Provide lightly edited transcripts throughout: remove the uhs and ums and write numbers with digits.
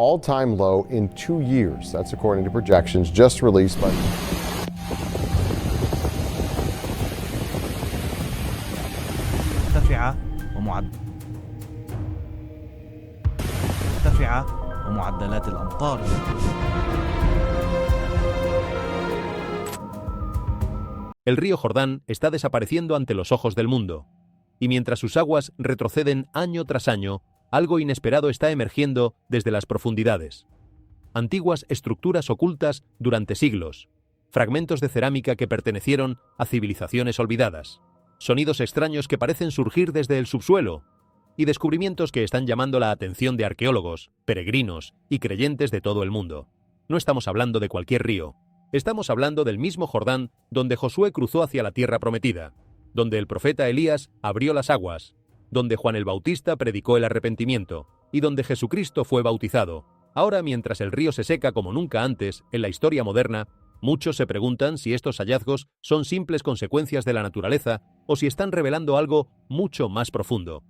all-time low in 2 years. That's according to projections just released by... مرتفعة ومعدلات الأمطار. El río Jordán está desapareciendo ante los ojos del mundo, y mientras sus aguas retroceden año tras año, algo inesperado está emergiendo desde las profundidades. Antiguas estructuras ocultas durante siglos, fragmentos de cerámica que pertenecieron a civilizaciones olvidadas, sonidos extraños que parecen surgir desde el subsuelo, y descubrimientos que están llamando la atención de arqueólogos, peregrinos y creyentes de todo el mundo. No estamos hablando de cualquier río. Estamos hablando del mismo Jordán donde Josué cruzó hacia la tierra prometida, donde el profeta Elías abrió las aguas, donde Juan el Bautista predicó el arrepentimiento y donde Jesucristo fue bautizado. Ahora, mientras el río se seca como nunca antes en la historia moderna, muchos se preguntan si estos hallazgos son simples consecuencias de la naturaleza o si están revelando algo mucho más profundo.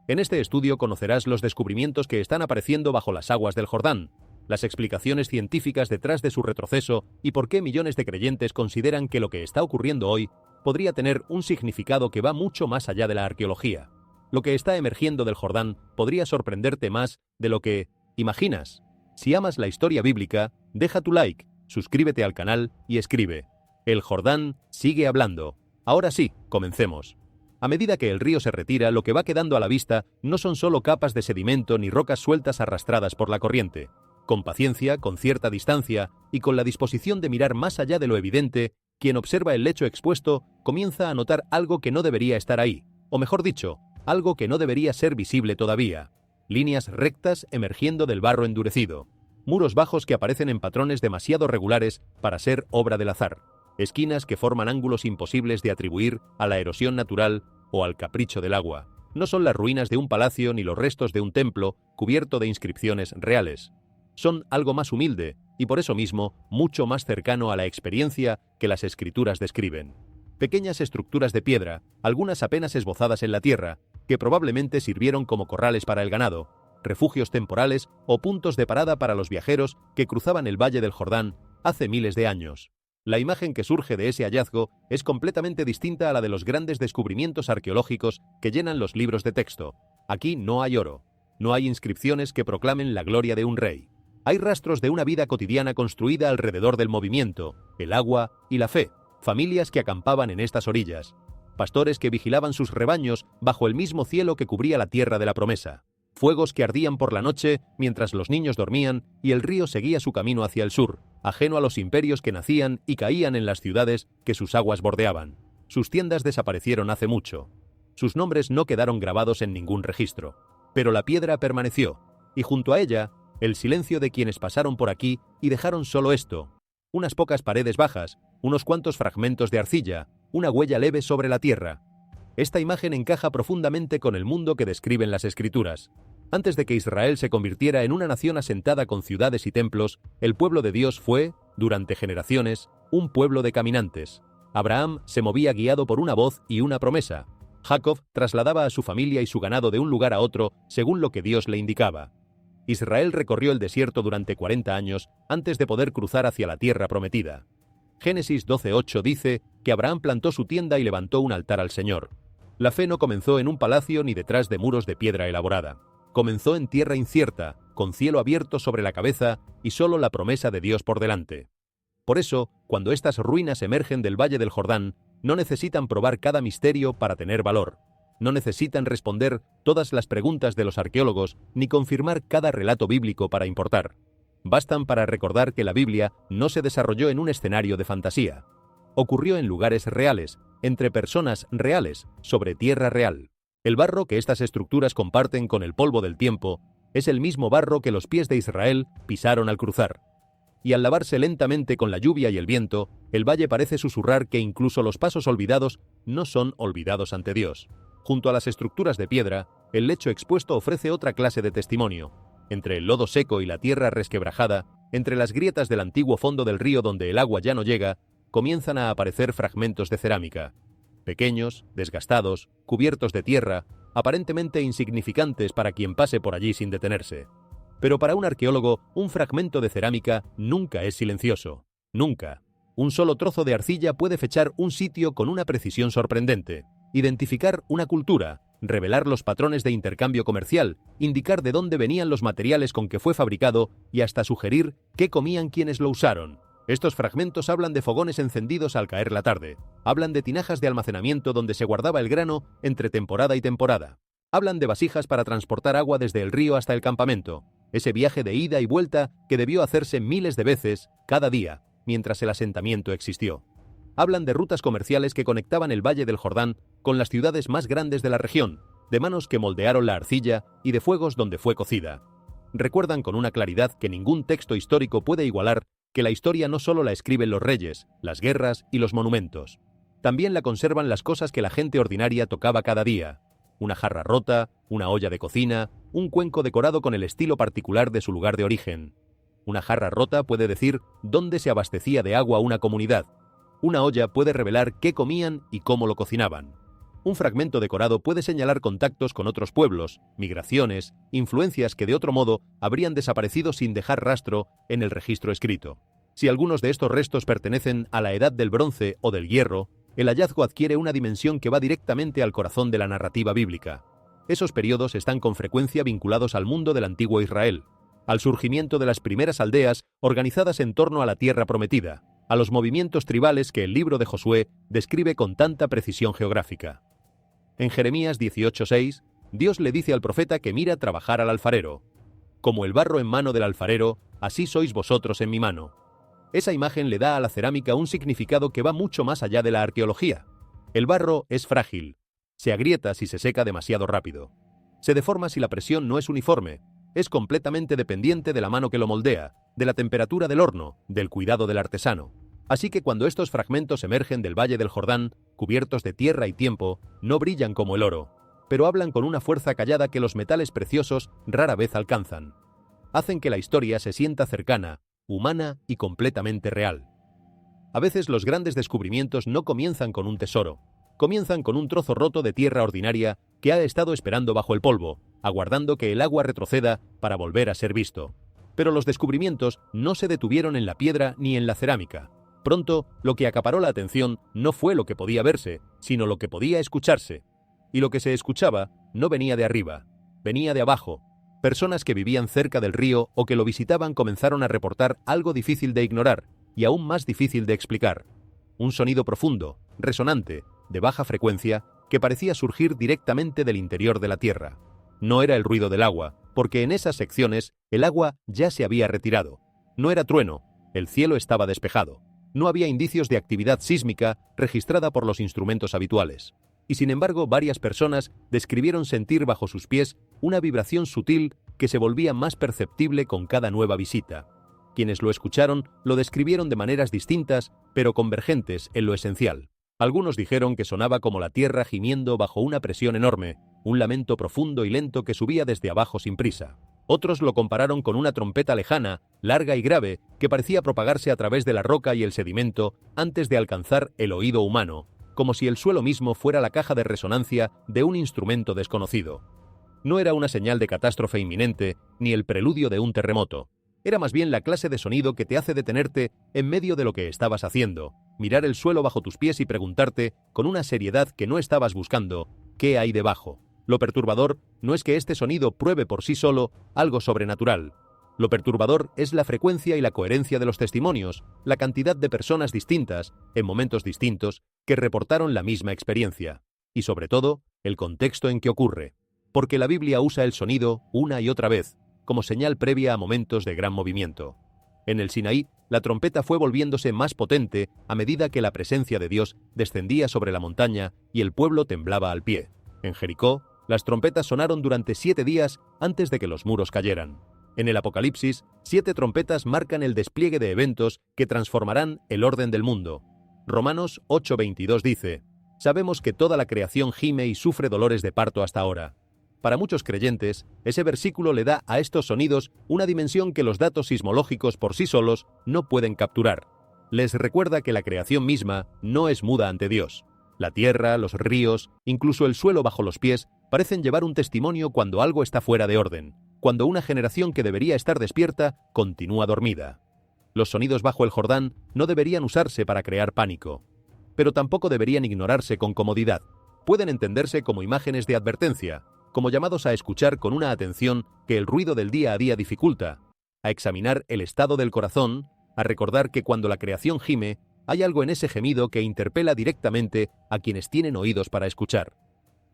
En este estudio conocerás los descubrimientos que están apareciendo bajo las aguas del Jordán, las explicaciones científicas detrás de su retroceso y por qué millones de creyentes consideran que lo que está ocurriendo hoy podría tener un significado que va mucho más allá de la arqueología. Lo que está emergiendo del Jordán podría sorprenderte más de lo que imaginas. Si amas la historia bíblica, deja tu like, suscríbete al canal y escribe: El Jordán sigue hablando. Ahora sí, comencemos. A medida que el río se retira, lo que va quedando a la vista no son solo capas de sedimento ni rocas sueltas arrastradas por la corriente. Con paciencia, con cierta distancia y con la disposición de mirar más allá de lo evidente, quien observa el lecho expuesto comienza a notar algo que no debería estar ahí, o mejor dicho, algo que no debería ser visible todavía. Líneas rectas emergiendo del barro endurecido, muros bajos que aparecen en patrones demasiado regulares para ser obra del azar, esquinas que forman ángulos imposibles de atribuir a la erosión natural o al capricho del agua. No son las ruinas de un palacio ni los restos de un templo cubierto de inscripciones reales. Son algo más humilde y por eso mismo mucho más cercano a la experiencia que las escrituras describen. Pequeñas estructuras de piedra, algunas apenas esbozadas en la tierra, que probablemente sirvieron como corrales para el ganado, refugios temporales o puntos de parada para los viajeros que cruzaban el valle del Jordán hace miles de años. La imagen que surge de ese hallazgo es completamente distinta a la de los grandes descubrimientos arqueológicos que llenan los libros de texto. Aquí no hay oro, no hay inscripciones que proclamen la gloria de un rey. Hay rastros de una vida cotidiana construida alrededor del movimiento, el agua y la fe, familias que acampaban en estas orillas, pastores que vigilaban sus rebaños bajo el mismo cielo que cubría la tierra de la promesa, fuegos que ardían por la noche mientras los niños dormían y el río seguía su camino hacia el sur, ajeno a los imperios que nacían y caían en las ciudades que sus aguas bordeaban. Sus tiendas desaparecieron hace mucho. Sus nombres no quedaron grabados en ningún registro. Pero la piedra permaneció, y junto a ella, el silencio de quienes pasaron por aquí y dejaron solo esto: unas pocas paredes bajas, unos cuantos fragmentos de arcilla, una huella leve sobre la tierra. Esta imagen encaja profundamente con el mundo que describen las Escrituras. Antes de que Israel se convirtiera en una nación asentada con ciudades y templos, el pueblo de Dios fue, durante generaciones, un pueblo de caminantes. Abraham se movía guiado por una voz y una promesa. Jacob trasladaba a su familia y su ganado de un lugar a otro según lo que Dios le indicaba. Israel recorrió el desierto durante 40 años antes de poder cruzar hacia la tierra prometida. Génesis 12:8 dice que Abraham plantó su tienda y levantó un altar al Señor. La fe no comenzó en un palacio ni detrás de muros de piedra elaborada. Comenzó en tierra incierta, con cielo abierto sobre la cabeza y solo la promesa de Dios por delante. Por eso, cuando estas ruinas emergen del Valle del Jordán, no necesitan probar cada misterio para tener valor. No necesitan responder todas las preguntas de los arqueólogos ni confirmar cada relato bíblico para importar. Bastan para recordar que la Biblia no se desarrolló en un escenario de fantasía. Ocurrió en lugares reales, entre personas reales, sobre tierra real. El barro que estas estructuras comparten con el polvo del tiempo es el mismo barro que los pies de Israel pisaron al cruzar. Y al lavarse lentamente con la lluvia y el viento, el valle parece susurrar que incluso los pasos olvidados no son olvidados ante Dios. Junto a las estructuras de piedra, el lecho expuesto ofrece otra clase de testimonio. Entre el lodo seco y la tierra resquebrajada, entre las grietas del antiguo fondo del río donde el agua ya no llega, comienzan a aparecer fragmentos de cerámica. Pequeños, desgastados, cubiertos de tierra, aparentemente insignificantes para quien pase por allí sin detenerse. Pero para un arqueólogo, un fragmento de cerámica nunca es silencioso. Nunca. Un solo trozo de arcilla puede fechar un sitio con una precisión sorprendente, identificar una cultura, revelar los patrones de intercambio comercial, indicar de dónde venían los materiales con que fue fabricado y hasta sugerir qué comían quienes lo usaron. Estos fragmentos hablan de fogones encendidos al caer la tarde, hablan de tinajas de almacenamiento donde se guardaba el grano entre temporada y temporada, hablan de vasijas para transportar agua desde el río hasta el campamento, ese viaje de ida y vuelta que debió hacerse miles de veces cada día mientras el asentamiento existió. Hablan de rutas comerciales que conectaban el Valle del Jordán con las ciudades más grandes de la región, de manos que moldearon la arcilla y de fuegos donde fue cocida. Recuerdan con una claridad que ningún texto histórico puede igualar que la historia no solo la escriben los reyes, las guerras y los monumentos. También la conservan las cosas que la gente ordinaria tocaba cada día. Una jarra rota, una olla de cocina, un cuenco decorado con el estilo particular de su lugar de origen. Una jarra rota puede decir dónde se abastecía de agua una comunidad. Una olla puede revelar qué comían y cómo lo cocinaban. Un fragmento decorado puede señalar contactos con otros pueblos, migraciones, influencias que de otro modo habrían desaparecido sin dejar rastro en el registro escrito. Si algunos de estos restos pertenecen a la edad del bronce o del hierro, el hallazgo adquiere una dimensión que va directamente al corazón de la narrativa bíblica. Esos periodos están con frecuencia vinculados al mundo del antiguo Israel, al surgimiento de las primeras aldeas organizadas en torno a la tierra prometida, a los movimientos tribales que el libro de Josué describe con tanta precisión geográfica. En Jeremías 18:6, Dios le dice al profeta que mira trabajar al alfarero. Como el barro en mano del alfarero, así sois vosotros en mi mano. Esa imagen le da a la cerámica un significado que va mucho más allá de la arqueología. El barro es frágil, se agrieta si se seca demasiado rápido. Se deforma si la presión no es uniforme, es completamente dependiente de la mano que lo moldea, de la temperatura del horno, del cuidado del artesano. Así que cuando estos fragmentos emergen del Valle del Jordán, cubiertos de tierra y tiempo, no brillan como el oro, pero hablan con una fuerza callada que los metales preciosos rara vez alcanzan. Hacen que la historia se sienta cercana, humana y completamente real. A veces los grandes descubrimientos no comienzan con un tesoro, comienzan con un trozo roto de tierra ordinaria que ha estado esperando bajo el polvo, aguardando que el agua retroceda para volver a ser visto. Pero los descubrimientos no se detuvieron en la piedra ni en la cerámica. Pronto, lo que acaparó la atención no fue lo que podía verse, sino lo que podía escucharse. Y lo que se escuchaba no venía de arriba, venía de abajo. Personas que vivían cerca del río o que lo visitaban comenzaron a reportar algo difícil de ignorar y aún más difícil de explicar. Un sonido profundo, resonante, de baja frecuencia, que parecía surgir directamente del interior de la tierra. No era el ruido del agua, porque en esas secciones el agua ya se había retirado. No era trueno, el cielo estaba despejado. No había indicios de actividad sísmica registrada por los instrumentos habituales. Y sin embargo, varias personas describieron sentir bajo sus pies una vibración sutil que se volvía más perceptible con cada nueva visita. Quienes lo escucharon lo describieron de maneras distintas, pero convergentes en lo esencial. Algunos dijeron que sonaba como la tierra gimiendo bajo una presión enorme, un lamento profundo y lento que subía desde abajo sin prisa. Otros lo compararon con una trompeta lejana, larga y grave, que parecía propagarse a través de la roca y el sedimento antes de alcanzar el oído humano, como si el suelo mismo fuera la caja de resonancia de un instrumento desconocido. No era una señal de catástrofe inminente, ni el preludio de un terremoto. Era más bien la clase de sonido que te hace detenerte en medio de lo que estabas haciendo, mirar el suelo bajo tus pies y preguntarte, con una seriedad que no estabas buscando, ¿qué hay debajo? Lo perturbador no es que este sonido pruebe por sí solo algo sobrenatural. Lo perturbador es la frecuencia y la coherencia de los testimonios, la cantidad de personas distintas, en momentos distintos, que reportaron la misma experiencia. Y sobre todo, el contexto en que ocurre. Porque la Biblia usa el sonido una y otra vez, como señal previa a momentos de gran movimiento. En el Sinaí, la trompeta fue volviéndose más potente a medida que la presencia de Dios descendía sobre la montaña y el pueblo temblaba al pie. En Jericó, las trompetas sonaron durante 7 días antes de que los muros cayeran. En el Apocalipsis, 7 trompetas marcan el despliegue de eventos que transformarán el orden del mundo. Romanos 8:22 dice: «Sabemos que toda la creación gime y sufre dolores de parto hasta ahora». Para muchos creyentes, ese versículo le da a estos sonidos una dimensión que los datos sismológicos por sí solos no pueden capturar. Les recuerda que la creación misma no es muda ante Dios. La tierra, los ríos, incluso el suelo bajo los pies, parecen llevar un testimonio cuando algo está fuera de orden. cuando una generación que debería estar despierta continúa dormida. Los sonidos bajo el Jordán no deberían usarse para crear pánico, pero tampoco deberían ignorarse con comodidad. Pueden entenderse como imágenes de advertencia, como llamados a escuchar con una atención que el ruido del día a día dificulta, a examinar el estado del corazón, a recordar que cuando la creación gime, hay algo en ese gemido que interpela directamente a quienes tienen oídos para escuchar.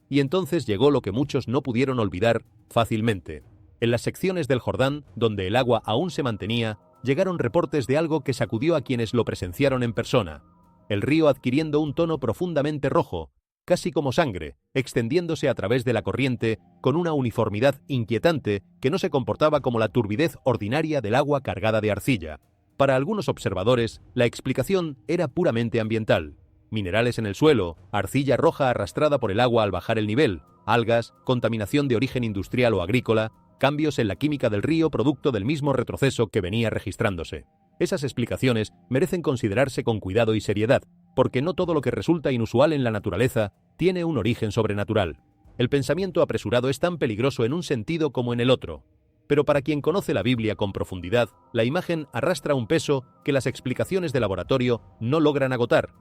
Y entonces llegó lo que muchos no pudieron olvidar fácilmente. En las secciones del Jordán, donde el agua aún se mantenía, llegaron reportes de algo que sacudió a quienes lo presenciaron en persona. El río adquiriendo un tono profundamente rojo, casi como sangre, extendiéndose a través de la corriente con una uniformidad inquietante que no se comportaba como la turbidez ordinaria del agua cargada de arcilla. Para algunos observadores, la explicación era puramente ambiental. Minerales en el suelo, arcilla roja arrastrada por el agua al bajar el nivel, algas, contaminación de origen industrial o agrícola, cambios en la química del río producto del mismo retroceso que venía registrándose. Esas explicaciones merecen considerarse con cuidado y seriedad, porque no todo lo que resulta inusual en la naturaleza tiene un origen sobrenatural. El pensamiento apresurado es tan peligroso en un sentido como en el otro. Pero para quien conoce la Biblia con profundidad, la imagen arrastra un peso que las explicaciones de laboratorio no logran agotar.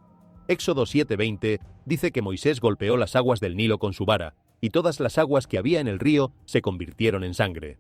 Éxodo 7:20 dice que Moisés golpeó las aguas del Nilo con su vara, y todas las aguas que había en el río se convirtieron en sangre.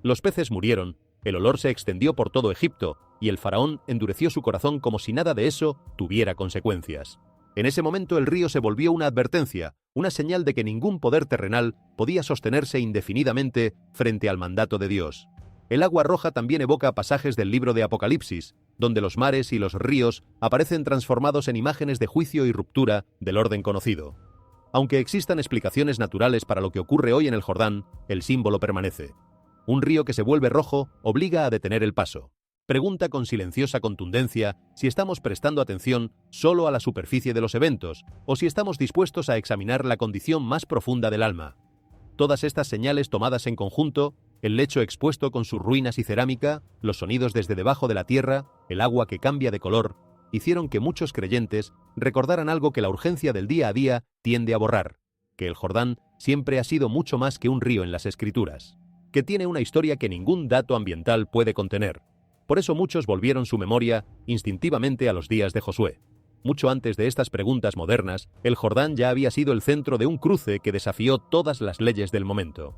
Los peces murieron, el olor se extendió por todo Egipto, y el faraón endureció su corazón como si nada de eso tuviera consecuencias. En ese momento el río se volvió una advertencia, una señal de que ningún poder terrenal podía sostenerse indefinidamente frente al mandato de Dios. El agua roja también evoca pasajes del libro de Apocalipsis, donde los mares y los ríos aparecen transformados en imágenes de juicio y ruptura del orden conocido. Aunque existan explicaciones naturales para lo que ocurre hoy en el Jordán, el símbolo permanece. Un río que se vuelve rojo obliga a detener el paso. Pregunta con silenciosa contundencia si estamos prestando atención solo a la superficie de los eventos o si estamos dispuestos a examinar la condición más profunda del alma. Todas estas señales tomadas en conjunto, el lecho expuesto con sus ruinas y cerámica, los sonidos desde debajo de la tierra, el agua que cambia de color, hicieron que muchos creyentes recordaran algo que la urgencia del día a día tiende a borrar, que el Jordán siempre ha sido mucho más que un río en las Escrituras, que tiene una historia que ningún dato ambiental puede contener. Por eso muchos volvieron su memoria instintivamente a los días de Josué. Mucho antes de estas preguntas modernas, el Jordán ya había sido el centro de un cruce que desafió todas las leyes del momento.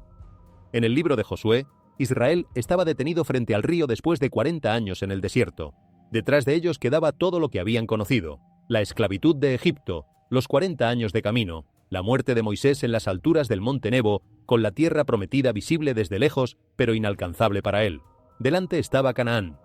En el libro de Josué, Israel estaba detenido frente al río después de 40 años en el desierto. Detrás de ellos quedaba todo lo que habían conocido: la esclavitud de Egipto, los 40 años de camino, la muerte de Moisés en las alturas del monte Nebo, con la tierra prometida visible desde lejos, pero inalcanzable para él. Delante estaba Canaán.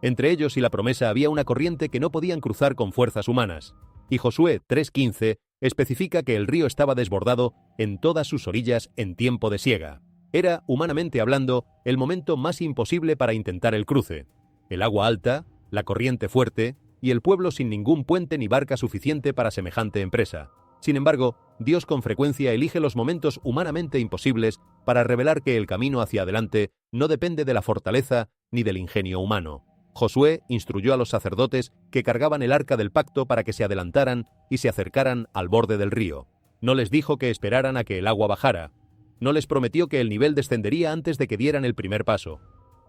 Entre ellos y la promesa había una corriente que no podían cruzar con fuerzas humanas. Y Josué 3:15 especifica que el río estaba desbordado en todas sus orillas en tiempo de siega. Era, humanamente hablando, el momento más imposible para intentar el cruce. El agua alta, la corriente fuerte y el pueblo sin ningún puente ni barca suficiente para semejante empresa. Sin embargo, Dios con frecuencia elige los momentos humanamente imposibles para revelar que el camino hacia adelante no depende de la fortaleza ni del ingenio humano. Josué instruyó a los sacerdotes que cargaban el arca del pacto para que se adelantaran y se acercaran al borde del río. No les dijo que esperaran a que el agua bajara. No les prometió que el nivel descendería antes de que dieran el primer paso.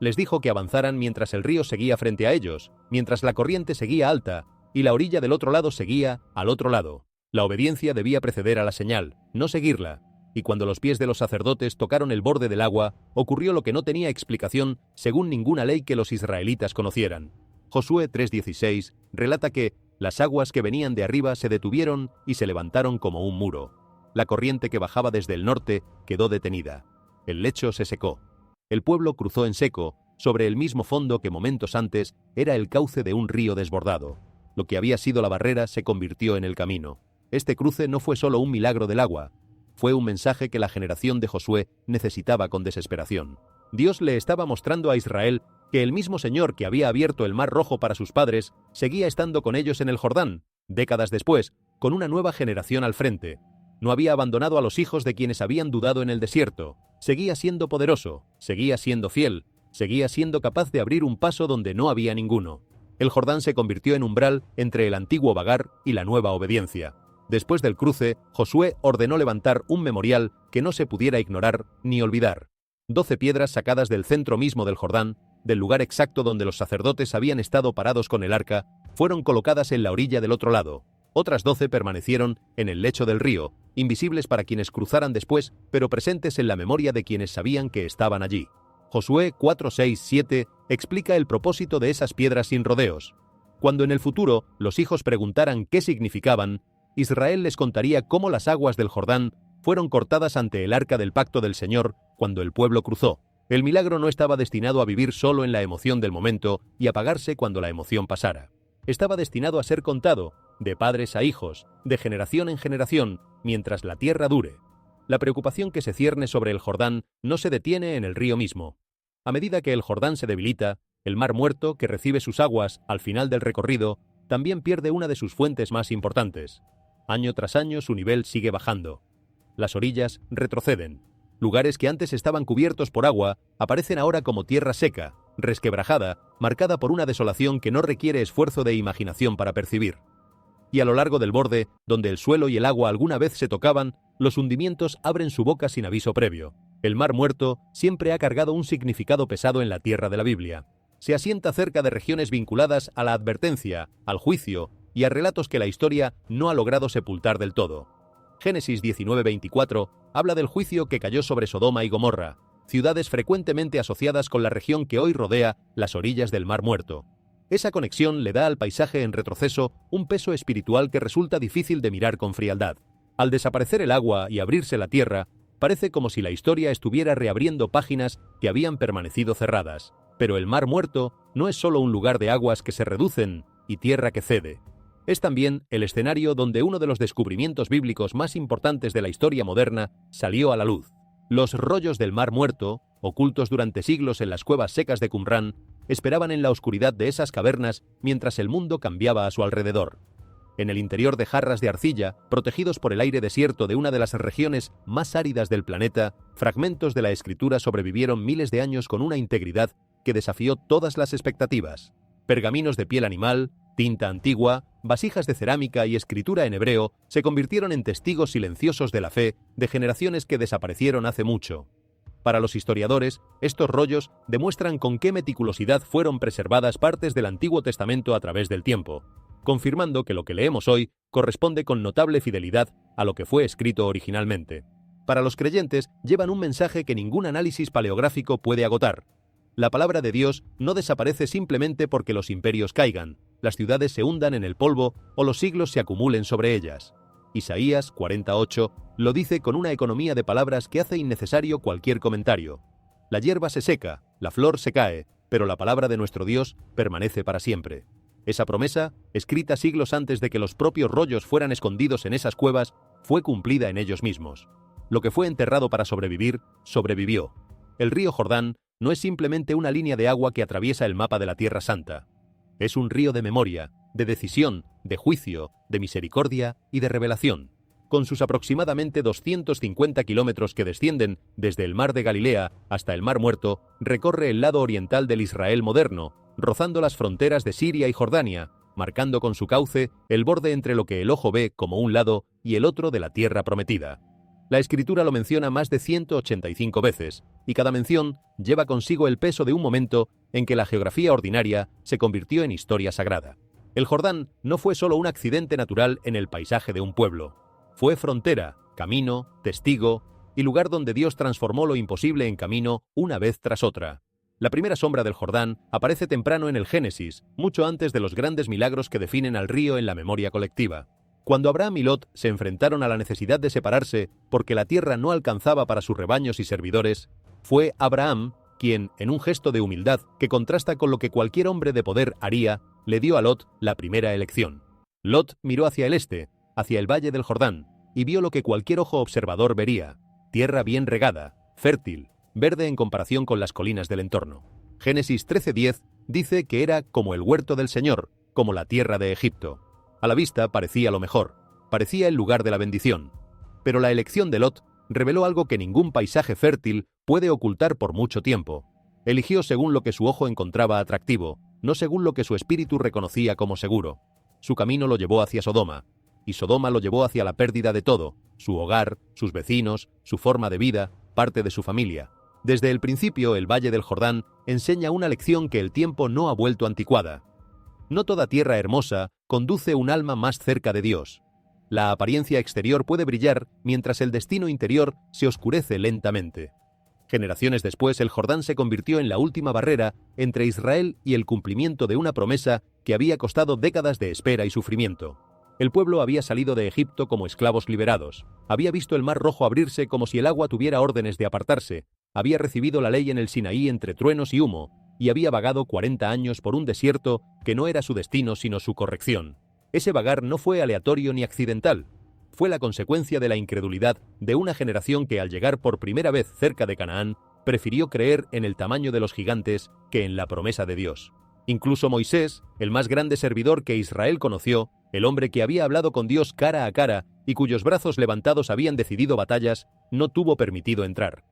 Les dijo que avanzaran mientras el río seguía frente a ellos, mientras la corriente seguía alta y la orilla del otro lado seguía al otro lado. La obediencia debía preceder a la señal, no seguirla. Y cuando los pies de los sacerdotes tocaron el borde del agua, ocurrió lo que no tenía explicación según ninguna ley que los israelitas conocieran. Josué 3:16 relata que las aguas que venían de arriba se detuvieron y se levantaron como un muro. La corriente que bajaba desde el norte quedó detenida. El lecho se secó. El pueblo cruzó en seco, sobre el mismo fondo que momentos antes era el cauce de un río desbordado. Lo que había sido la barrera se convirtió en el camino. Este cruce no fue solo un milagro del agua, fue un mensaje que la generación de Josué necesitaba con desesperación. Dios le estaba mostrando a Israel que el mismo Señor que había abierto el Mar Rojo para sus padres seguía estando con ellos en el Jordán, décadas después, con una nueva generación al frente. No había abandonado a los hijos de quienes habían dudado en el desierto. Seguía siendo poderoso, seguía siendo fiel, seguía siendo capaz de abrir un paso donde no había ninguno. El Jordán se convirtió en umbral entre el antiguo vagar y la nueva obediencia. Después del cruce, Josué ordenó levantar un memorial que no se pudiera ignorar ni olvidar. 12 piedras sacadas del centro mismo del Jordán, del lugar exacto donde los sacerdotes habían estado parados con el arca, fueron colocadas en la orilla del otro lado. Otras 12 permanecieron en el lecho del río, invisibles para quienes cruzaran después, pero presentes en la memoria de quienes sabían que estaban allí. Josué 4:6-7 explica el propósito de esas piedras sin rodeos. Cuando en el futuro los hijos preguntaran qué significaban, Israel les contaría cómo las aguas del Jordán fueron cortadas ante el arca del pacto del Señor cuando el pueblo cruzó. El milagro no estaba destinado a vivir solo en la emoción del momento y apagarse cuando la emoción pasara. Estaba destinado a ser contado, de padres a hijos, de generación en generación, mientras la tierra dure. La preocupación que se cierne sobre el Jordán no se detiene en el río mismo. A medida que el Jordán se debilita, el Mar Muerto, que recibe sus aguas al final del recorrido, también pierde una de sus fuentes más importantes. Año tras año su nivel sigue bajando. Las orillas retroceden. Lugares que antes estaban cubiertos por agua aparecen ahora como tierra seca, resquebrajada, marcada por una desolación que no requiere esfuerzo de imaginación para percibir. Y a lo largo del borde, donde el suelo y el agua alguna vez se tocaban, los hundimientos abren su boca sin aviso previo. El Mar Muerto siempre ha cargado un significado pesado en la tierra de la Biblia. Se asienta cerca de regiones vinculadas a la advertencia, al juicio y a relatos que la historia no ha logrado sepultar del todo. Génesis 19:24 habla del juicio que cayó sobre Sodoma y Gomorra, ciudades frecuentemente asociadas con la región que hoy rodea las orillas del Mar Muerto. Esa conexión le da al paisaje en retroceso un peso espiritual que resulta difícil de mirar con frialdad. Al desaparecer el agua y abrirse la tierra, parece como si la historia estuviera reabriendo páginas que habían permanecido cerradas. Pero el Mar Muerto no es solo un lugar de aguas que se reducen y tierra que cede. Es también el escenario donde uno de los descubrimientos bíblicos más importantes de la historia moderna salió a la luz. Los rollos del Mar Muerto, ocultos durante siglos en las cuevas secas de Qumrán, esperaban en la oscuridad de esas cavernas mientras el mundo cambiaba a su alrededor. En el interior de jarras de arcilla, protegidos por el aire desierto de una de las regiones más áridas del planeta, fragmentos de la escritura sobrevivieron miles de años con una integridad que desafió todas las expectativas. Pergaminos de piel animal, tinta antigua, vasijas de cerámica y escritura en hebreo se convirtieron en testigos silenciosos de la fe de generaciones que desaparecieron hace mucho. Para los historiadores, estos rollos demuestran con qué meticulosidad fueron preservadas partes del Antiguo Testamento a través del tiempo, confirmando que lo que leemos hoy corresponde con notable fidelidad a lo que fue escrito originalmente. Para los creyentes, llevan un mensaje que ningún análisis paleográfico puede agotar. La palabra de Dios no desaparece simplemente porque los imperios caigan, las ciudades se hundan en el polvo o los siglos se acumulen sobre ellas. Isaías 48 lo dice con una economía de palabras que hace innecesario cualquier comentario. La hierba se seca, la flor se cae, pero la palabra de nuestro Dios permanece para siempre. Esa promesa, escrita siglos antes de que los propios rollos fueran escondidos en esas cuevas, fue cumplida en ellos mismos. Lo que fue enterrado para sobrevivir, sobrevivió. El río Jordán no es simplemente una línea de agua que atraviesa el mapa de la Tierra Santa. Es un río de memoria, de decisión, de juicio, de misericordia y de revelación. Con sus aproximadamente 250 kilómetros que descienden desde el mar de Galilea hasta el Mar Muerto, recorre el lado oriental del Israel moderno, rozando las fronteras de Siria y Jordania, marcando con su cauce el borde entre lo que el ojo ve como un lado y el otro de la tierra prometida. La Escritura lo menciona más de 185 veces, y cada mención lleva consigo el peso de un momento en que la geografía ordinaria se convirtió en historia sagrada. El Jordán no fue solo un accidente natural en el paisaje de un pueblo. Fue frontera, camino, testigo y lugar donde Dios transformó lo imposible en camino una vez tras otra. La primera sombra del Jordán aparece temprano en el Génesis, mucho antes de los grandes milagros que definen al río en la memoria colectiva. Cuando Abraham y Lot se enfrentaron a la necesidad de separarse porque la tierra no alcanzaba para sus rebaños y servidores, fue Abraham quien, en un gesto de humildad que contrasta con lo que cualquier hombre de poder haría, le dio a Lot la primera elección. Lot miró hacia el este, hacia el valle del Jordán, y vio lo que cualquier ojo observador vería: tierra bien regada, fértil, verde en comparación con las colinas del entorno. Génesis 13:10 dice que era como el huerto del Señor, como la tierra de Egipto. A la vista parecía lo mejor, parecía el lugar de la bendición. Pero la elección de Lot reveló algo que ningún paisaje fértil puede ocultar por mucho tiempo. Eligió según lo que su ojo encontraba atractivo, no según lo que su espíritu reconocía como seguro. Su camino lo llevó hacia Sodoma, y Sodoma lo llevó hacia la pérdida de todo: su hogar, sus vecinos, su forma de vida, parte de su familia. Desde el principio, el Valle del Jordán enseña una lección que el tiempo no ha vuelto anticuada. No toda tierra hermosa conduce un alma más cerca de Dios. La apariencia exterior puede brillar mientras el destino interior se oscurece lentamente. Generaciones después, el Jordán se convirtió en la última barrera entre Israel y el cumplimiento de una promesa que había costado décadas de espera y sufrimiento. El pueblo había salido de Egipto como esclavos liberados, había visto el Mar Rojo abrirse como si el agua tuviera órdenes de apartarse, había recibido la ley en el Sinaí entre truenos y humo, y había vagado 40 años por un desierto que no era su destino sino su corrección. Ese vagar no fue aleatorio ni accidental, fue la consecuencia de la incredulidad de una generación que al llegar por primera vez cerca de Canaán, prefirió creer en el tamaño de los gigantes que en la promesa de Dios. Incluso Moisés, el más grande servidor que Israel conoció, el hombre que había hablado con Dios cara a cara y cuyos brazos levantados habían decidido batallas, no tuvo permitido entrar.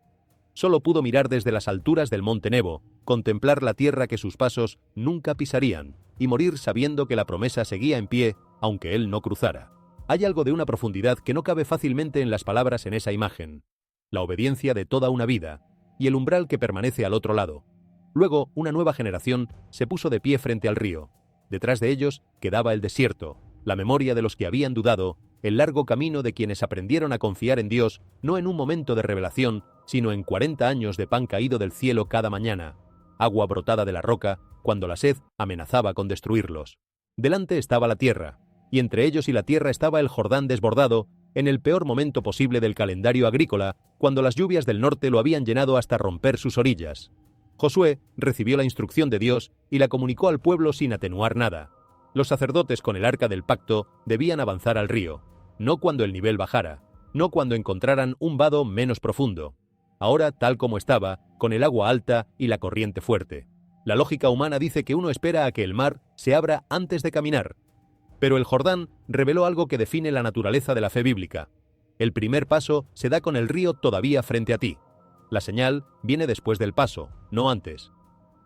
Solo pudo mirar desde las alturas del monte Nebo, contemplar la tierra que sus pasos nunca pisarían, y morir sabiendo que la promesa seguía en pie, aunque él no cruzara. Hay algo de una profundidad que no cabe fácilmente en las palabras en esa imagen. La obediencia de toda una vida, y el umbral que permanece al otro lado. Luego, una nueva generación se puso de pie frente al río. Detrás de ellos quedaba el desierto, la memoria de los que habían dudado, el largo camino de quienes aprendieron a confiar en Dios no en un momento de revelación, sino en 40 años de pan caído del cielo cada mañana, agua brotada de la roca cuando la sed amenazaba con destruirlos. Delante estaba la tierra, y entre ellos y la tierra estaba el Jordán desbordado en el peor momento posible del calendario agrícola, cuando las lluvias del norte lo habían llenado hasta romper sus orillas. Josué recibió la instrucción de Dios y la comunicó al pueblo sin atenuar nada. Los sacerdotes con el arca del pacto debían avanzar al río, no cuando el nivel bajara, no cuando encontraran un vado menos profundo. Ahora, tal como estaba, con el agua alta y la corriente fuerte. La lógica humana dice que uno espera a que el mar se abra antes de caminar. Pero el Jordán reveló algo que define la naturaleza de la fe bíblica. El primer paso se da con el río todavía frente a ti. La señal viene después del paso, no antes.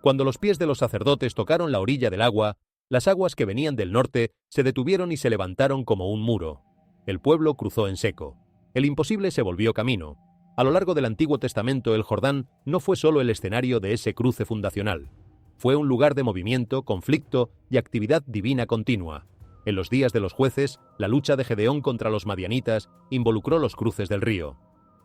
Cuando los pies de los sacerdotes tocaron la orilla del agua, las aguas que venían del norte se detuvieron y se levantaron como un muro. El pueblo cruzó en seco. El imposible se volvió camino. A lo largo del Antiguo Testamento, el Jordán no fue solo el escenario de ese cruce fundacional. Fue un lugar de movimiento, conflicto y actividad divina continua. En los días de los jueces, la lucha de Gedeón contra los madianitas involucró los cruces del río.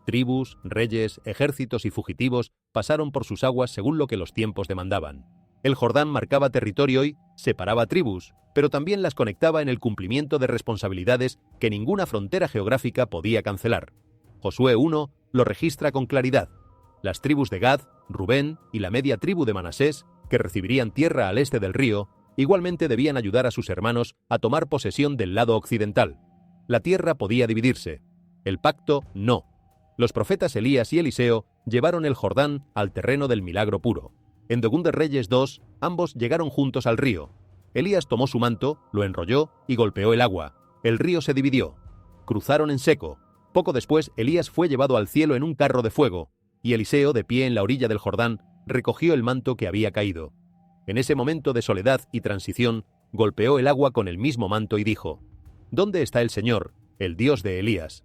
Tribus, reyes, ejércitos y fugitivos pasaron por sus aguas según lo que los tiempos demandaban. El Jordán marcaba territorio y separaba tribus, pero también las conectaba en el cumplimiento de responsabilidades que ninguna frontera geográfica podía cancelar. Josué 1 lo registra con claridad. Las tribus de Gad, Rubén y la media tribu de Manasés, que recibirían tierra al este del río, igualmente debían ayudar a sus hermanos a tomar posesión del lado occidental. La tierra podía dividirse. El pacto no. Los profetas Elías y Eliseo llevaron el Jordán al terreno del milagro puro. En 2 Reyes 2, ambos llegaron juntos al río. Elías tomó su manto, lo enrolló y golpeó el agua. El río se dividió. Cruzaron en seco. Poco después, Elías fue llevado al cielo en un carro de fuego, y Eliseo, de pie en la orilla del Jordán, recogió el manto que había caído. En ese momento de soledad y transición, golpeó el agua con el mismo manto y dijo: ¿Dónde está el Señor, el Dios de Elías?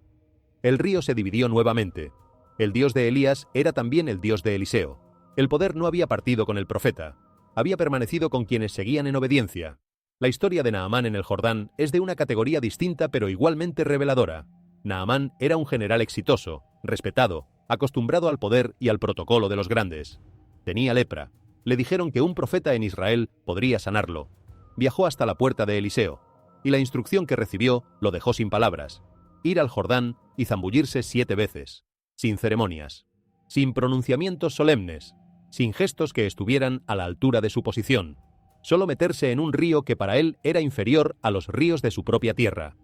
El río se dividió nuevamente. El Dios de Elías era también el Dios de Eliseo. El poder no había partido con el profeta, había permanecido con quienes seguían en obediencia. La historia de Naamán en el Jordán es de una categoría distinta pero igualmente reveladora. Naamán era un general exitoso, respetado, acostumbrado al poder y al protocolo de los grandes. Tenía lepra. Le dijeron que un profeta en Israel podría sanarlo. Viajó hasta la puerta de Eliseo, y la instrucción que recibió lo dejó sin palabras: ir al Jordán y zambullirse 7 veces, sin ceremonias, sin pronunciamientos solemnes, sin gestos que estuvieran a la altura de su posición, solo meterse en un río que para él era inferior a los ríos de su propia tierra.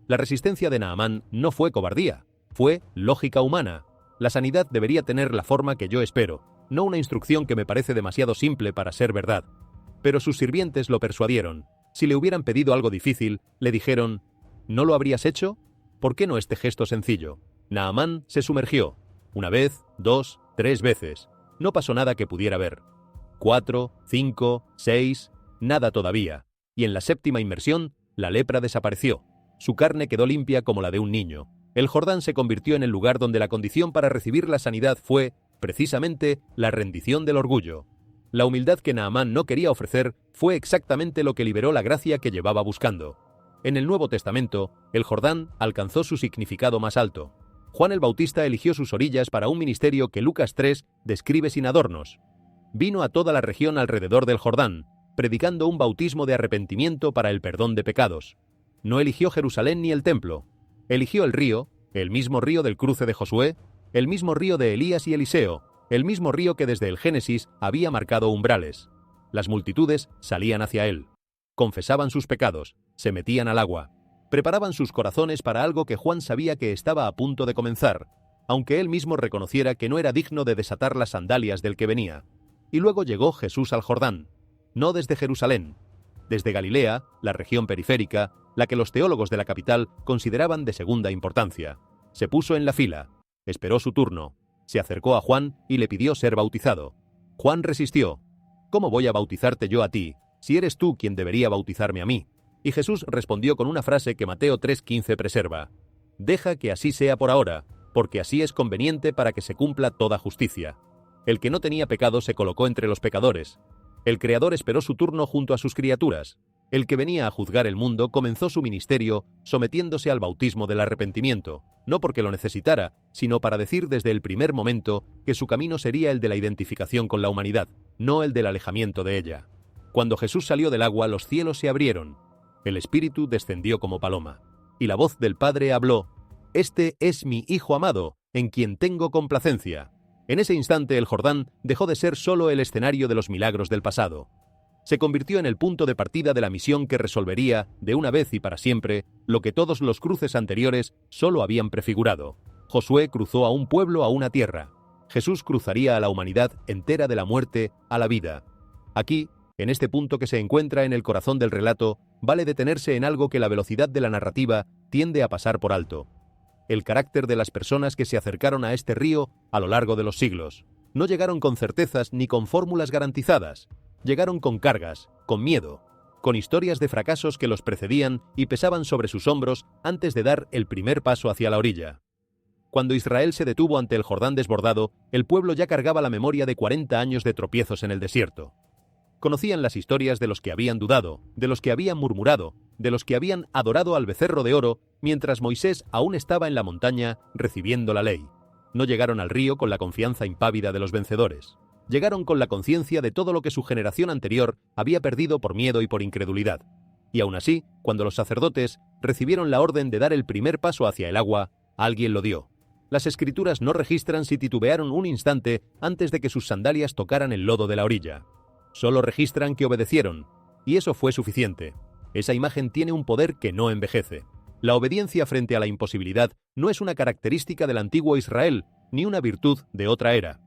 La resistencia de Naamán no fue cobardía, fue lógica humana. La sanidad debería tener la forma que yo espero, no una instrucción que me parece demasiado simple para ser verdad. Pero sus sirvientes lo persuadieron. Si le hubieran pedido algo difícil, le dijeron: ¿no lo habrías hecho? ¿Por qué no este gesto sencillo? Naamán se sumergió. 1 vez, 2, 3 veces. No pasó nada que pudiera ver. 4, 5, 6, nada todavía. Y en la 7ª inmersión, la lepra desapareció. Su carne quedó limpia como la de un niño. El Jordán se convirtió en el lugar donde la condición para recibir la sanidad fue precisamente la rendición del orgullo. La humildad que Naamán no quería ofrecer fue exactamente lo que liberó la gracia que llevaba buscando. En el Nuevo Testamento, el Jordán alcanzó su significado más alto. Juan el Bautista eligió sus orillas para un ministerio que Lucas 3 describe sin adornos. Vino a toda la región alrededor del Jordán, predicando un bautismo de arrepentimiento para el perdón de pecados. No eligió Jerusalén ni el templo. Eligió el río, el mismo río del cruce de Josué, el mismo río de Elías y Eliseo, el mismo río que desde el Génesis había marcado umbrales. Las multitudes salían hacia él. Confesaban sus pecados, se metían al agua. Preparaban sus corazones para algo que Juan sabía que estaba a punto de comenzar, aunque él mismo reconociera que no era digno de desatar las sandalias del que venía. Y luego llegó Jesús al Jordán, no desde Jerusalén, desde Galilea, la región periférica, la que los teólogos de la capital consideraban de segunda importancia. Se puso en la fila, esperó su turno, se acercó a Juan y le pidió ser bautizado. Juan resistió. ¿Cómo voy a bautizarte yo a ti, si eres tú quien debería bautizarme a mí? Y Jesús respondió con una frase que Mateo 3:15 preserva: «Deja que así sea por ahora, porque así es conveniente para que se cumpla toda justicia». El que no tenía pecado se colocó entre los pecadores. El Creador esperó su turno junto a sus criaturas. El que venía a juzgar el mundo comenzó su ministerio sometiéndose al bautismo del arrepentimiento, no porque lo necesitara, sino para decir desde el primer momento que su camino sería el de la identificación con la humanidad, no el del alejamiento de ella. Cuando Jesús salió del agua, los cielos se abrieron. El Espíritu descendió como paloma, y la voz del Padre habló: «Este es mi Hijo amado, en quien tengo complacencia». En ese instante el Jordán dejó de ser solo el escenario de los milagros del pasado. Se convirtió en el punto de partida de la misión que resolvería, de una vez y para siempre, lo que todos los cruces anteriores solo habían prefigurado. Josué cruzó a un pueblo a una tierra. Jesús cruzaría a la humanidad entera de la muerte a la vida. Aquí, en este punto que se encuentra en el corazón del relato, vale detenerse en algo que la velocidad de la narrativa tiende a pasar por alto. El carácter de las personas que se acercaron a este río a lo largo de los siglos. No llegaron con certezas ni con fórmulas garantizadas. Llegaron con cargas, con miedo, con historias de fracasos que los precedían y pesaban sobre sus hombros antes de dar el primer paso hacia la orilla. Cuando Israel se detuvo ante el Jordán desbordado, el pueblo ya cargaba la memoria de 40 años de tropiezos en el desierto. Conocían las historias de los que habían dudado, de los que habían murmurado, de los que habían adorado al becerro de oro, mientras Moisés aún estaba en la montaña recibiendo la ley. No llegaron al río con la confianza impávida de los vencedores. Llegaron con la conciencia de todo lo que su generación anterior había perdido por miedo y por incredulidad. Y aún así, cuando los sacerdotes recibieron la orden de dar el primer paso hacia el agua, alguien lo dio. Las Escrituras no registran si titubearon un instante antes de que sus sandalias tocaran el lodo de la orilla. Solo registran que obedecieron, y eso fue suficiente. Esa imagen tiene un poder que no envejece. La obediencia frente a la imposibilidad no es una característica del antiguo Israel, ni una virtud de otra era.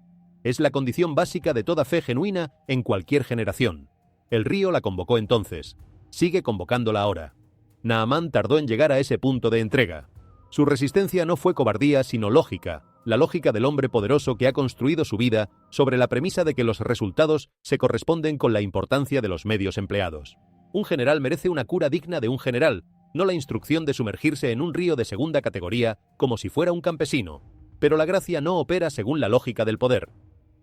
Es la condición básica de toda fe genuina en cualquier generación. El río la convocó entonces. Sigue convocándola ahora. Naamán tardó en llegar a ese punto de entrega. Su resistencia no fue cobardía, sino lógica, la lógica del hombre poderoso que ha construido su vida sobre la premisa de que los resultados se corresponden con la importancia de los medios empleados. Un general merece una cura digna de un general, no la instrucción de sumergirse en un río de segunda categoría como si fuera un campesino. Pero la gracia no opera según la lógica del poder.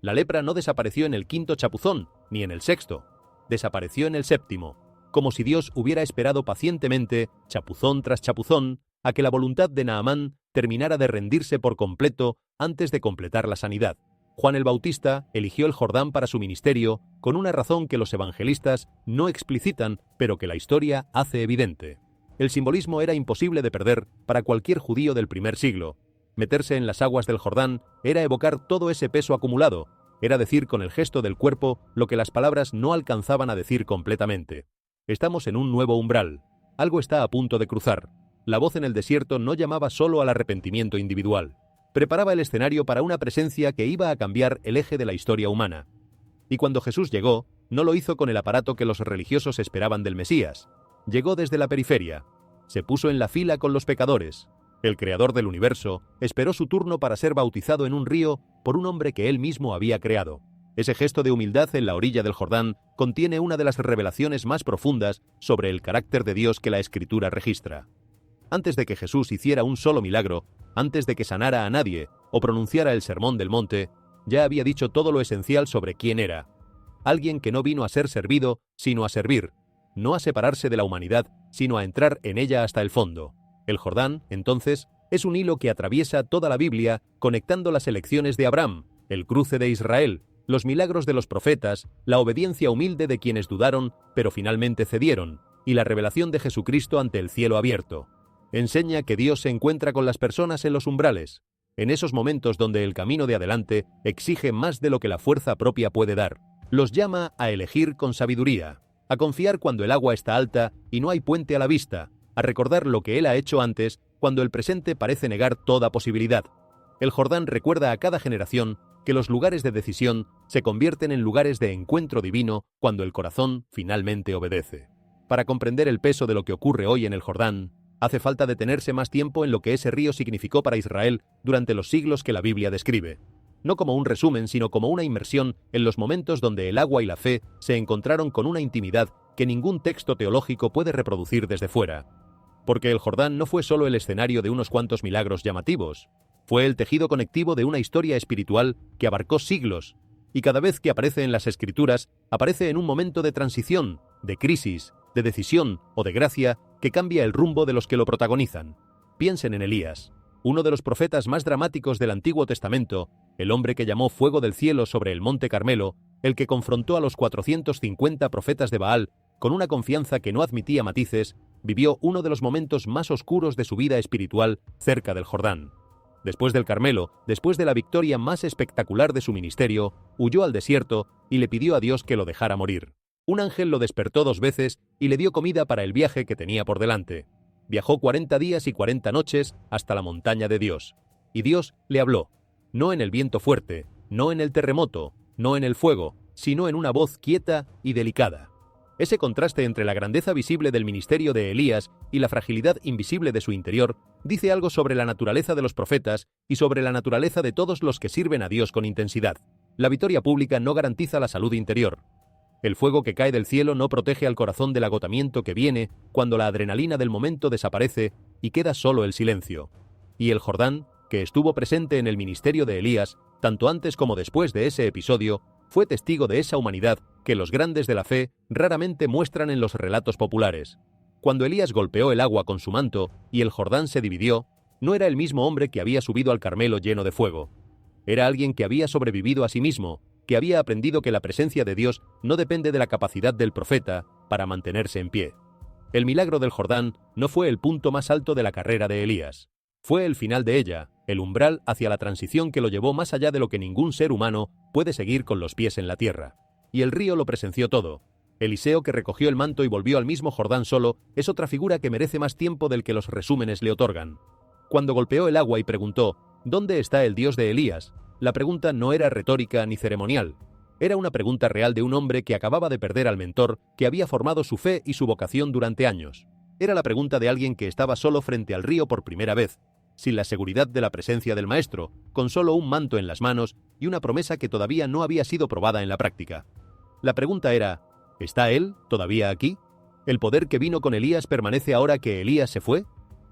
La lepra no desapareció en el 5.º chapuzón, ni en el 6.º. Desapareció en el 7.º, como si Dios hubiera esperado pacientemente, chapuzón tras chapuzón, a que la voluntad de Naamán terminara de rendirse por completo antes de completar la sanidad. Juan el Bautista eligió el Jordán para su ministerio con una razón que los evangelistas no explicitan, pero que la historia hace evidente. El simbolismo era imposible de perder para cualquier judío del primer siglo. Meterse en las aguas del Jordán era evocar todo ese peso acumulado, era decir con el gesto del cuerpo lo que las palabras no alcanzaban a decir completamente. Estamos en un nuevo umbral. Algo está a punto de cruzar. La voz en el desierto no llamaba solo al arrepentimiento individual. Preparaba el escenario para una presencia que iba a cambiar el eje de la historia humana. Y cuando Jesús llegó, no lo hizo con el aparato que los religiosos esperaban del Mesías. Llegó desde la periferia. Se puso en la fila con los pecadores. El creador del universo esperó su turno para ser bautizado en un río por un hombre que él mismo había creado. Ese gesto de humildad en la orilla del Jordán contiene una de las revelaciones más profundas sobre el carácter de Dios que la Escritura registra. Antes de que Jesús hiciera un solo milagro, antes de que sanara a nadie o pronunciara el Sermón del Monte, ya había dicho todo lo esencial sobre quién era. Alguien que no vino a ser servido, sino a servir, no a separarse de la humanidad, sino a entrar en ella hasta el fondo. El Jordán, entonces, es un hilo que atraviesa toda la Biblia, conectando las elecciones de Abraham, el cruce de Israel, los milagros de los profetas, la obediencia humilde de quienes dudaron, pero finalmente cedieron, y la revelación de Jesucristo ante el cielo abierto. Enseña que Dios se encuentra con las personas en los umbrales, en esos momentos donde el camino de adelante exige más de lo que la fuerza propia puede dar. Los llama a elegir con sabiduría, a confiar cuando el agua está alta y no hay puente a la vista, a recordar lo que Él ha hecho antes cuando el presente parece negar toda posibilidad. El Jordán recuerda a cada generación que los lugares de decisión se convierten en lugares de encuentro divino cuando el corazón finalmente obedece. Para comprender el peso de lo que ocurre hoy en el Jordán, hace falta detenerse más tiempo en lo que ese río significó para Israel durante los siglos que la Biblia describe. No como un resumen, sino como una inmersión en los momentos donde el agua y la fe se encontraron con una intimidad que ningún texto teológico puede reproducir desde fuera. Porque el Jordán no fue solo el escenario de unos cuantos milagros llamativos, fue el tejido conectivo de una historia espiritual que abarcó siglos, y cada vez que aparece en las Escrituras, aparece en un momento de transición, de crisis, de decisión o de gracia que cambia el rumbo de los que lo protagonizan. Piensen en Elías, uno de los profetas más dramáticos del Antiguo Testamento, el hombre que llamó fuego del cielo sobre el monte Carmelo, el que confrontó a los 450 profetas de Baal con una confianza que no admitía matices, vivió uno de los momentos más oscuros de su vida espiritual cerca del Jordán. Después del Carmelo, después de la victoria más espectacular de su ministerio, huyó al desierto y le pidió a Dios que lo dejara morir. Un ángel lo despertó 2 veces y le dio comida para el viaje que tenía por delante. Viajó 40 días y 40 noches hasta la montaña de Dios. Y Dios le habló, no en el viento fuerte, no en el terremoto, no en el fuego, sino en una voz quieta y delicada. Ese contraste entre la grandeza visible del ministerio de Elías y la fragilidad invisible de su interior dice algo sobre la naturaleza de los profetas y sobre la naturaleza de todos los que sirven a Dios con intensidad. La victoria pública no garantiza la salud interior. El fuego que cae del cielo no protege al corazón del agotamiento que viene cuando la adrenalina del momento desaparece y queda solo el silencio. Y el Jordán, que estuvo presente en el ministerio de Elías, tanto antes como después de ese episodio, fue testigo de esa humanidad que los grandes de la fe raramente muestran en los relatos populares. Cuando Elías golpeó el agua con su manto y el Jordán se dividió, no era el mismo hombre que había subido al Carmelo lleno de fuego. Era alguien que había sobrevivido a sí mismo, que había aprendido que la presencia de Dios no depende de la capacidad del profeta para mantenerse en pie. El milagro del Jordán no fue el punto más alto de la carrera de Elías. Fue el final de ella, el umbral hacia la transición que lo llevó más allá de lo que ningún ser humano puede seguir con los pies en la tierra. Y el río lo presenció todo. Eliseo, que recogió el manto y volvió al mismo Jordán solo, es otra figura que merece más tiempo del que los resúmenes le otorgan. Cuando golpeó el agua y preguntó, ¿dónde está el Dios de Elías?, la pregunta no era retórica ni ceremonial. Era una pregunta real de un hombre que acababa de perder al mentor que había formado su fe y su vocación durante años. Era la pregunta de alguien que estaba solo frente al río por primera vez, sin la seguridad de la presencia del maestro, con solo un manto en las manos y una promesa que todavía no había sido probada en la práctica. La pregunta era, ¿está él todavía aquí? ¿El poder que vino con Elías permanece ahora que Elías se fue?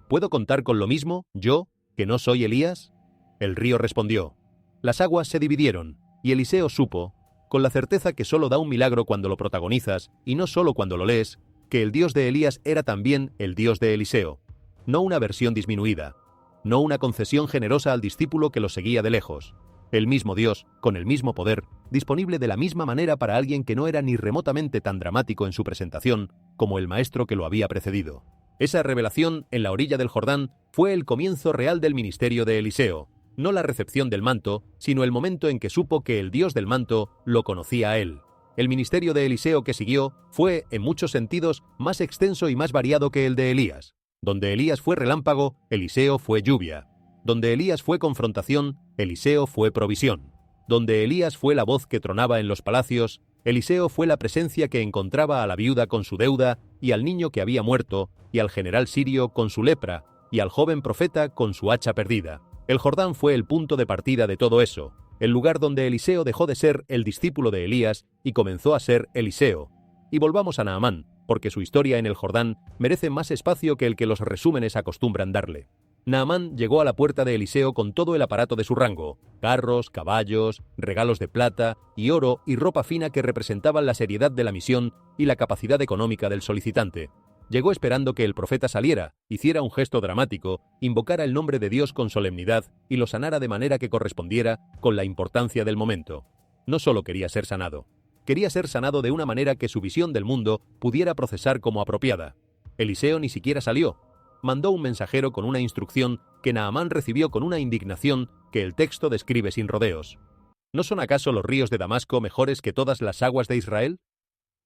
¿Puedo contar con lo mismo, yo, que no soy Elías? El río respondió. Las aguas se dividieron, y Eliseo supo, con la certeza que solo da un milagro cuando lo protagonizas, y no solo cuando lo lees, que el Dios de Elías era también el Dios de Eliseo. No una versión disminuida, no una concesión generosa al discípulo que lo seguía de lejos. El mismo Dios, con el mismo poder, disponible de la misma manera para alguien que no era ni remotamente tan dramático en su presentación como el maestro que lo había precedido. Esa revelación en la orilla del Jordán fue el comienzo real del ministerio de Eliseo. No la recepción del manto, sino el momento en que supo que el Dios del manto lo conocía a él. El ministerio de Eliseo que siguió fue, en muchos sentidos, más extenso y más variado que el de Elías. Donde Elías fue relámpago, Eliseo fue lluvia. Donde Elías fue confrontación, Eliseo fue provisión. Donde Elías fue la voz que tronaba en los palacios, Eliseo fue la presencia que encontraba a la viuda con su deuda y al niño que había muerto, y al general sirio con su lepra, y al joven profeta con su hacha perdida. El Jordán fue el punto de partida de todo eso, el lugar donde Eliseo dejó de ser el discípulo de Elías y comenzó a ser Eliseo. Y volvamos a Naamán, porque su historia en el Jordán merece más espacio que el que los resúmenes acostumbran darle. Naamán llegó a la puerta de Eliseo con todo el aparato de su rango: carros, caballos, regalos de plata y oro y ropa fina que representaban la seriedad de la misión y la capacidad económica del solicitante. Llegó esperando que el profeta saliera, hiciera un gesto dramático, invocara el nombre de Dios con solemnidad y lo sanara de manera que correspondiera con la importancia del momento. No solo quería ser sanado de una manera que su visión del mundo pudiera procesar como apropiada. Eliseo ni siquiera salió. Mandó un mensajero con una instrucción que Naamán recibió con una indignación que el texto describe sin rodeos. ¿No son acaso los ríos de Damasco mejores que todas las aguas de Israel?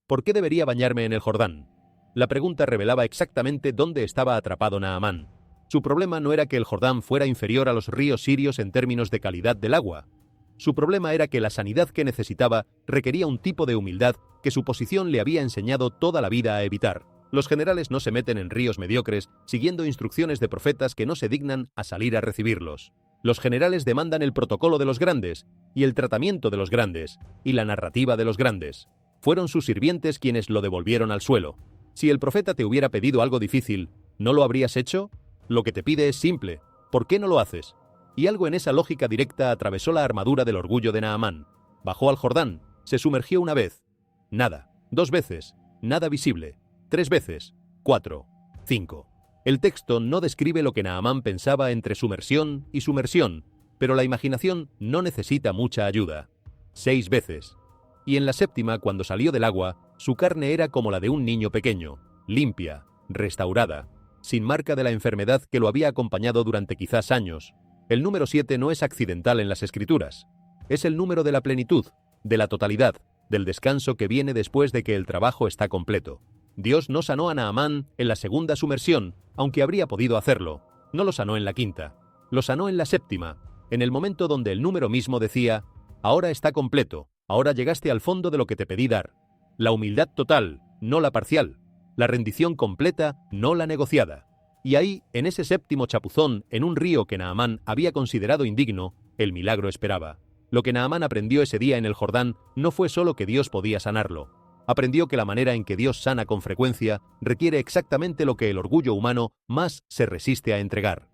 ¿Por qué debería bañarme en el Jordán? La pregunta revelaba exactamente dónde estaba atrapado Naamán. Su problema no era que el Jordán fuera inferior a los ríos sirios en términos de calidad del agua. Su problema era que la sanidad que necesitaba requería un tipo de humildad que su posición le había enseñado toda la vida a evitar. Los generales no se meten en ríos mediocres siguiendo instrucciones de profetas que no se dignan a salir a recibirlos. Los generales demandan el protocolo de los grandes, y el tratamiento de los grandes, y la narrativa de los grandes. Fueron sus sirvientes quienes lo devolvieron al suelo. Si el profeta te hubiera pedido algo difícil, ¿no lo habrías hecho? Lo que te pide es simple. ¿Por qué no lo haces? Y algo en esa lógica directa atravesó la armadura del orgullo de Naamán. Bajó al Jordán, se sumergió una vez. Nada. 2 veces. Nada visible. 3 veces. 4. 5. El texto no describe lo que Naamán pensaba entre sumersión y sumersión, pero la imaginación no necesita mucha ayuda. 6 veces. Y en la 7ª, cuando salió del agua, su carne era como la de un niño pequeño, limpia, restaurada, sin marca de la enfermedad que lo había acompañado durante quizás años. El número 7 no es accidental en las Escrituras. Es el número de la plenitud, de la totalidad, del descanso que viene después de que el trabajo está completo. Dios no sanó a Naamán en la 2ª sumersión, aunque habría podido hacerlo. No lo sanó en la 5ª. Lo sanó en la 7ª, en el momento donde el número mismo decía: ahora está completo, ahora llegaste al fondo de lo que te pedí dar. La humildad total, no la parcial. La rendición completa, no la negociada. Y ahí, en ese 7º chapuzón, en un río que Naamán había considerado indigno, el milagro esperaba. Lo que Naamán aprendió ese día en el Jordán no fue solo que Dios podía sanarlo. Aprendió que la manera en que Dios sana con frecuencia requiere exactamente lo que el orgullo humano más se resiste a entregar.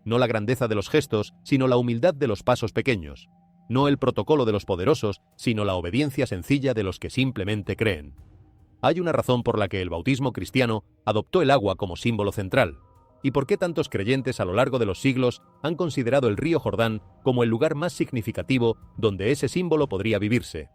No la grandeza de los gestos, sino la humildad de los pasos pequeños. No el protocolo de los poderosos, sino la obediencia sencilla de los que simplemente creen. Hay una razón por la que el bautismo cristiano adoptó el agua como símbolo central. ¿Y por qué tantos creyentes a lo largo de los siglos han considerado el río Jordán como el lugar más significativo donde ese símbolo podría vivirse?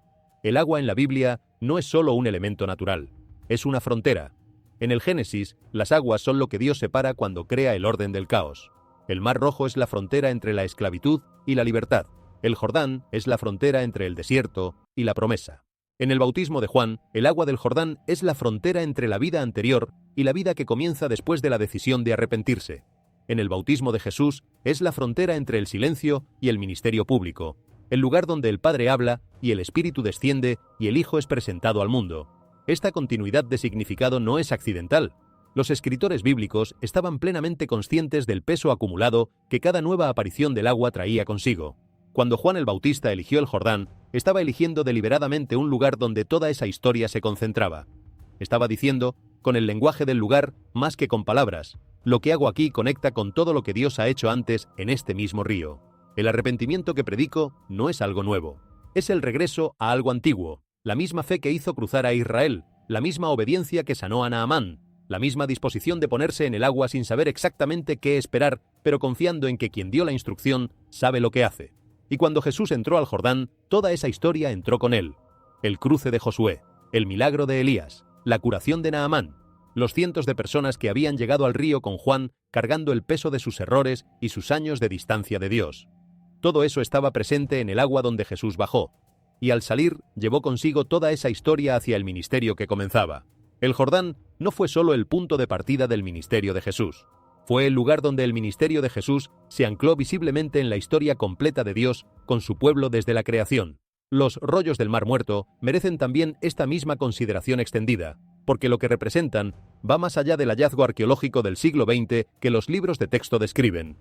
El agua en la Biblia no es solo un elemento natural, es una frontera. En el Génesis, las aguas son lo que Dios separa cuando crea el orden del caos. El Mar Rojo es la frontera entre la esclavitud y la libertad. El Jordán es la frontera entre el desierto y la promesa. En el bautismo de Juan, el agua del Jordán es la frontera entre la vida anterior y la vida que comienza después de la decisión de arrepentirse. En el bautismo de Jesús es la frontera entre el silencio y el ministerio público, el lugar donde el Padre habla y el Espíritu desciende y el Hijo es presentado al mundo. Esta continuidad de significado no es accidental. Los escritores bíblicos estaban plenamente conscientes del peso acumulado que cada nueva aparición del agua traía consigo. Cuando Juan el Bautista eligió el Jordán, estaba eligiendo deliberadamente un lugar donde toda esa historia se concentraba. Estaba diciendo, con el lenguaje del lugar, más que con palabras: lo que hago aquí conecta con todo lo que Dios ha hecho antes en este mismo río. El arrepentimiento que predico no es algo nuevo. Es el regreso a algo antiguo, la misma fe que hizo cruzar a Israel, la misma obediencia que sanó a Naamán, la misma disposición de ponerse en el agua sin saber exactamente qué esperar, pero confiando en que quien dio la instrucción sabe lo que hace. Y cuando Jesús entró al Jordán, toda esa historia entró con él. El cruce de Josué, el milagro de Elías, la curación de Naamán, los cientos de personas que habían llegado al río con Juan cargando el peso de sus errores y sus años de distancia de Dios. Todo eso estaba presente en el agua donde Jesús bajó, y al salir llevó consigo toda esa historia hacia el ministerio que comenzaba. El Jordán no fue solo el punto de partida del ministerio de Jesús. Fue el lugar donde el ministerio de Jesús se ancló visiblemente en la historia completa de Dios con su pueblo desde la creación. Los rollos del Mar Muerto merecen también esta misma consideración extendida, porque lo que representan va más allá del hallazgo arqueológico del siglo XX que los libros de texto describen.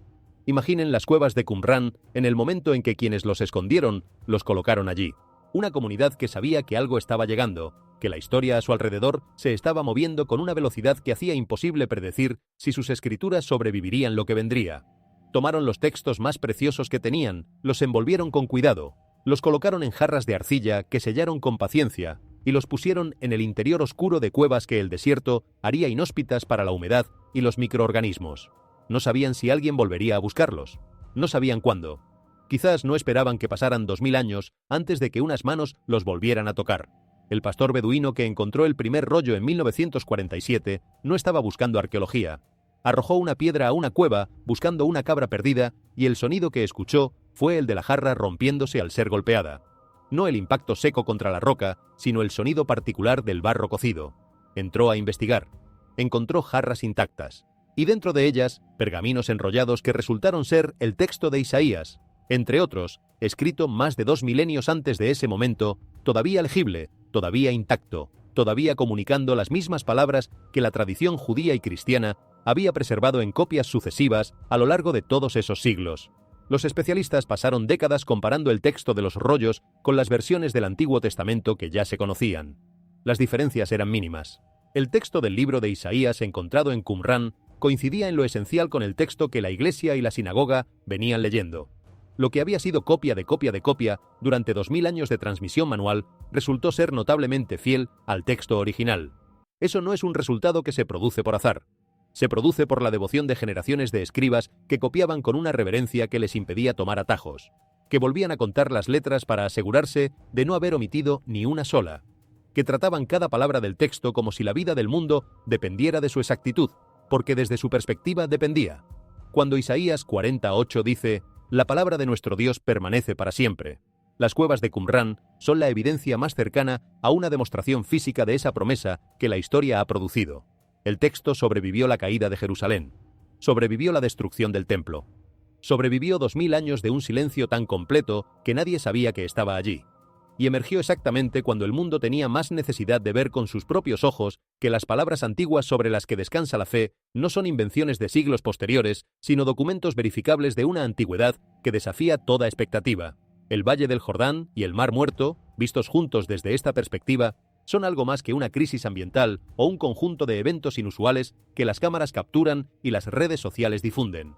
Imaginen las cuevas de Qumrán en el momento en que quienes los escondieron los colocaron allí. Una comunidad que sabía que algo estaba llegando, que la historia a su alrededor se estaba moviendo con una velocidad que hacía imposible predecir si sus escrituras sobrevivirían lo que vendría. Tomaron los textos más preciosos que tenían, los envolvieron con cuidado, los colocaron en jarras de arcilla que sellaron con paciencia y los pusieron en el interior oscuro de cuevas que el desierto haría inhóspitas para la humedad y los microorganismos. No sabían si alguien volvería a buscarlos. No sabían cuándo. Quizás no esperaban que pasaran 2000 años antes de que unas manos los volvieran a tocar. El pastor beduino que encontró el primer rollo en 1947 no estaba buscando arqueología. Arrojó una piedra a una cueva buscando una cabra perdida y el sonido que escuchó fue el de la jarra rompiéndose al ser golpeada. No el impacto seco contra la roca, sino el sonido particular del barro cocido. Entró a investigar. Encontró jarras intactas. Y dentro de ellas, pergaminos enrollados que resultaron ser el texto de Isaías, entre otros, escrito más de 2 milenios antes de ese momento, todavía legible, todavía intacto, todavía comunicando las mismas palabras que la tradición judía y cristiana había preservado en copias sucesivas a lo largo de todos esos siglos. Los especialistas pasaron décadas comparando el texto de los rollos con las versiones del Antiguo Testamento que ya se conocían. Las diferencias eran mínimas. El texto del libro de Isaías encontrado en Qumrán coincidía en lo esencial con el texto que la iglesia y la sinagoga venían leyendo. Lo que había sido copia de copia durante 2000 años de transmisión manual resultó ser notablemente fiel al texto original. Eso no es un resultado que se produce por azar. Se produce por la devoción de generaciones de escribas que copiaban con una reverencia que les impedía tomar atajos, que volvían a contar las letras para asegurarse de no haber omitido ni una sola, que trataban cada palabra del texto como si la vida del mundo dependiera de su exactitud, porque desde su perspectiva dependía. Cuando Isaías 48 dice: «La palabra de nuestro Dios permanece para siempre», las cuevas de Qumrán son la evidencia más cercana a una demostración física de esa promesa que la historia ha producido. El texto sobrevivió la caída de Jerusalén, sobrevivió la destrucción del templo, sobrevivió 2000 años de un silencio tan completo que nadie sabía que estaba allí, y emergió exactamente cuando el mundo tenía más necesidad de ver con sus propios ojos que las palabras antiguas sobre las que descansa la fe no son invenciones de siglos posteriores, sino documentos verificables de una antigüedad que desafía toda expectativa. El Valle del Jordán y el Mar Muerto, vistos juntos desde esta perspectiva, son algo más que una crisis ambiental o un conjunto de eventos inusuales que las cámaras capturan y las redes sociales difunden.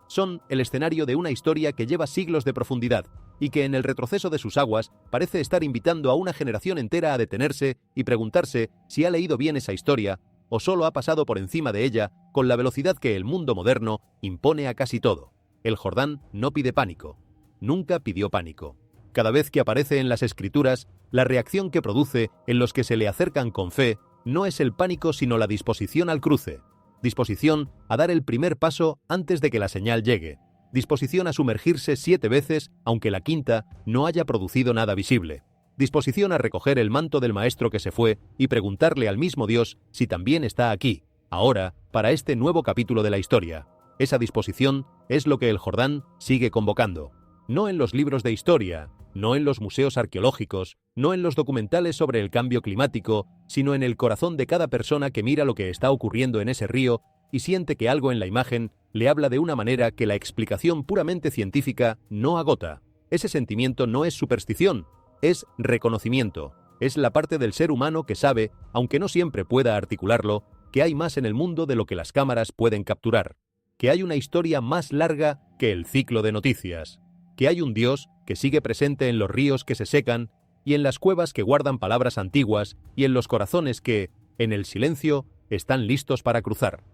Son el escenario de una historia que lleva siglos de profundidad y que en el retroceso de sus aguas parece estar invitando a una generación entera a detenerse y preguntarse si ha leído bien esa historia o solo ha pasado por encima de ella con la velocidad que el mundo moderno impone a casi todo. El Jordán no pide pánico. Nunca pidió pánico. Cada vez que aparece en las Escrituras, la reacción que produce en los que se le acercan con fe no es el pánico sino la disposición al cruce, disposición a dar el primer paso antes de que la señal llegue, disposición a sumergirse 7 veces aunque la quinta no haya producido nada visible, disposición a recoger el manto del maestro que se fue y preguntarle al mismo Dios si también está aquí, ahora, para este nuevo capítulo de la historia. Esa disposición es lo que el Jordán sigue convocando. No en los libros de historia, no en los museos arqueológicos, no en los documentales sobre el cambio climático, sino en el corazón de cada persona que mira lo que está ocurriendo en ese río y siente que algo en la imagen le habla de una manera que la explicación puramente científica no agota. Ese sentimiento no es superstición, es reconocimiento. Es la parte del ser humano que sabe, aunque no siempre pueda articularlo, que hay más en el mundo de lo que las cámaras pueden capturar, que hay una historia más larga que el ciclo de noticias, que hay un Dios que sigue presente en los ríos que se secan y en las cuevas que guardan palabras antiguas y en los corazones que, en el silencio, están listos para cruzar.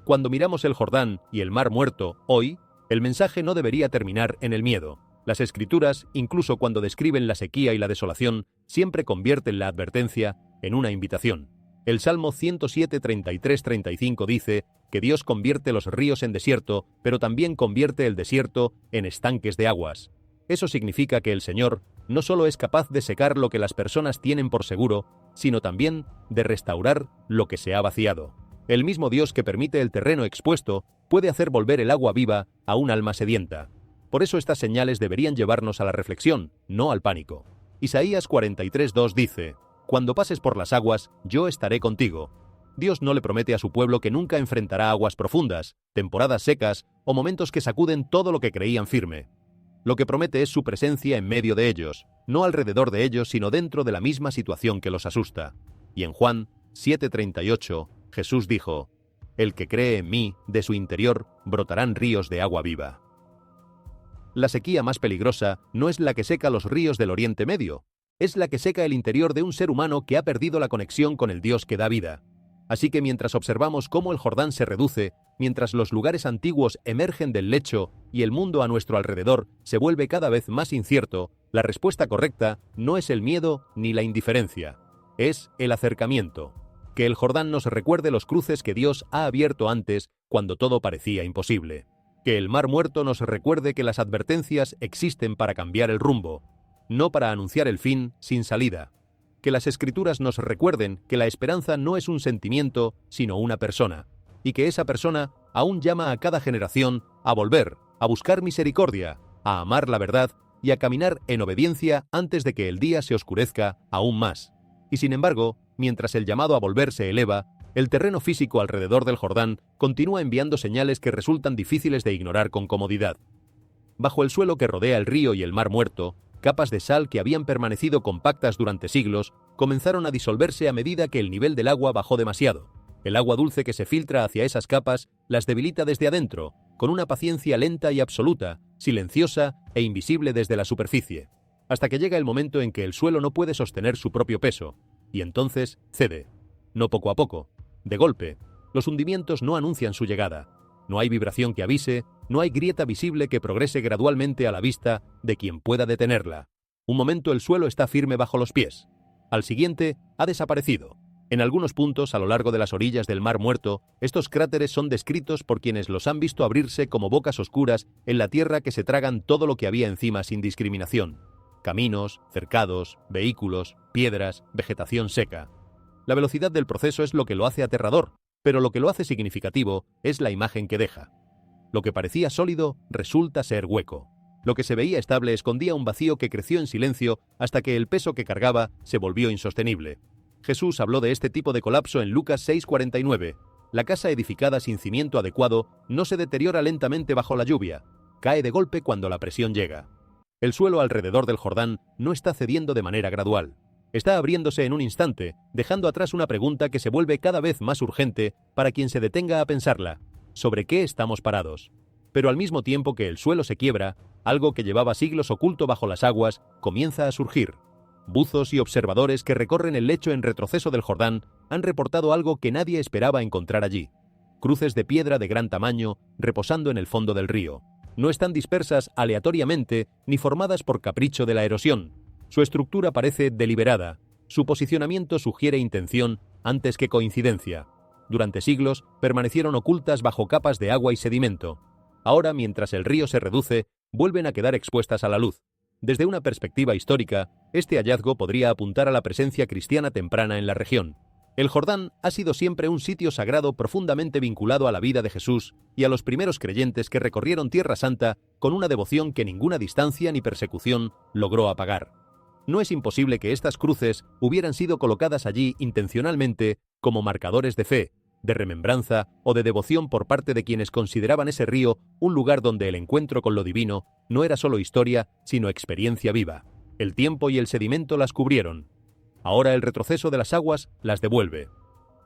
Cuando miramos el Jordán y el Mar Muerto hoy, el mensaje no debería terminar en el miedo. Las Escrituras, incluso cuando describen la sequía y la desolación, siempre convierten la advertencia en una invitación. El Salmo 107, 33-35 dice que Dios convierte los ríos en desierto, pero también convierte el desierto en estanques de aguas. Eso significa que el Señor no solo es capaz de secar lo que las personas tienen por seguro, sino también de restaurar lo que se ha vaciado. El mismo Dios que permite el terreno expuesto puede hacer volver el agua viva a un alma sedienta. Por eso estas señales deberían llevarnos a la reflexión, no al pánico. Isaías 43:2 dice: «Cuando pases por las aguas, yo estaré contigo». Dios no le promete a su pueblo que nunca enfrentará aguas profundas, temporadas secas o momentos que sacuden todo lo que creían firme. Lo que promete es su presencia en medio de ellos, no alrededor de ellos, sino dentro de la misma situación que los asusta. Y en Juan 7:38, Jesús dijo: «El que cree en mí, de su interior brotarán ríos de agua viva». La sequía más peligrosa no es la que seca los ríos del Oriente Medio, es la que seca el interior de un ser humano que ha perdido la conexión con el Dios que da vida. Así que mientras observamos cómo el Jordán se reduce, mientras los lugares antiguos emergen del lecho y el mundo a nuestro alrededor se vuelve cada vez más incierto, la respuesta correcta no es el miedo ni la indiferencia, es el acercamiento. Que el Jordán nos recuerde los cruces que Dios ha abierto antes cuando todo parecía imposible. Que el Mar Muerto nos recuerde que las advertencias existen para cambiar el rumbo, no para anunciar el fin sin salida. Que las Escrituras nos recuerden que la esperanza no es un sentimiento, sino una persona, y que esa persona aún llama a cada generación a volver, a buscar misericordia, a amar la verdad y a caminar en obediencia antes de que el día se oscurezca aún más. Y sin embargo, mientras el llamado a volver se eleva, el terreno físico alrededor del Jordán continúa enviando señales que resultan difíciles de ignorar con comodidad. Bajo el suelo que rodea el río y el Mar Muerto, capas de sal que habían permanecido compactas durante siglos comenzaron a disolverse a medida que el nivel del agua bajó demasiado. El agua dulce que se filtra hacia esas capas las debilita desde adentro, con una paciencia lenta y absoluta, silenciosa e invisible desde la superficie, hasta que llega el momento en que el suelo no puede sostener su propio peso, y entonces cede. No poco a poco, de golpe. Los hundimientos no anuncian su llegada. No hay vibración que avise, no hay grieta visible que progrese gradualmente a la vista de quien pueda detenerla. Un momento el suelo está firme bajo los pies. Al siguiente, ha desaparecido. En algunos puntos a lo largo de las orillas del Mar Muerto, estos cráteres son descritos por quienes los han visto abrirse como bocas oscuras en la tierra que se tragan todo lo que había encima sin discriminación. Caminos, cercados, vehículos, piedras, vegetación seca. La velocidad del proceso es lo que lo hace aterrador, pero lo que lo hace significativo es la imagen que deja. Lo que parecía sólido resulta ser hueco. Lo que se veía estable escondía un vacío que creció en silencio hasta que el peso que cargaba se volvió insostenible. Jesús habló de este tipo de colapso en Lucas 6:49. La casa edificada sin cimiento adecuado no se deteriora lentamente bajo la lluvia, cae de golpe cuando la presión llega. El suelo alrededor del Jordán no está cediendo de manera gradual. Está abriéndose en un instante, dejando atrás una pregunta que se vuelve cada vez más urgente para quien se detenga a pensarla. ¿Sobre qué estamos parados? Pero al mismo tiempo que el suelo se quiebra, algo que llevaba siglos oculto bajo las aguas comienza a surgir. Buzos y observadores que recorren el lecho en retroceso del Jordán han reportado algo que nadie esperaba encontrar allí. Cruces de piedra de gran tamaño reposando en el fondo del río. No están dispersas aleatoriamente ni formadas por capricho de la erosión. Su estructura parece deliberada. Su posicionamiento sugiere intención antes que coincidencia. Durante siglos permanecieron ocultas bajo capas de agua y sedimento. Ahora, mientras el río se reduce, vuelven a quedar expuestas a la luz. Desde una perspectiva histórica, este hallazgo podría apuntar a la presencia cristiana temprana en la región. El Jordán ha sido siempre un sitio sagrado profundamente vinculado a la vida de Jesús y a los primeros creyentes que recorrieron Tierra Santa con una devoción que ninguna distancia ni persecución logró apagar. No es imposible que estas cruces hubieran sido colocadas allí intencionalmente como marcadores de fe, de remembranza o de devoción por parte de quienes consideraban ese río un lugar donde el encuentro con lo divino no era solo historia, sino experiencia viva. El tiempo y el sedimento las cubrieron. Ahora el retroceso de las aguas las devuelve.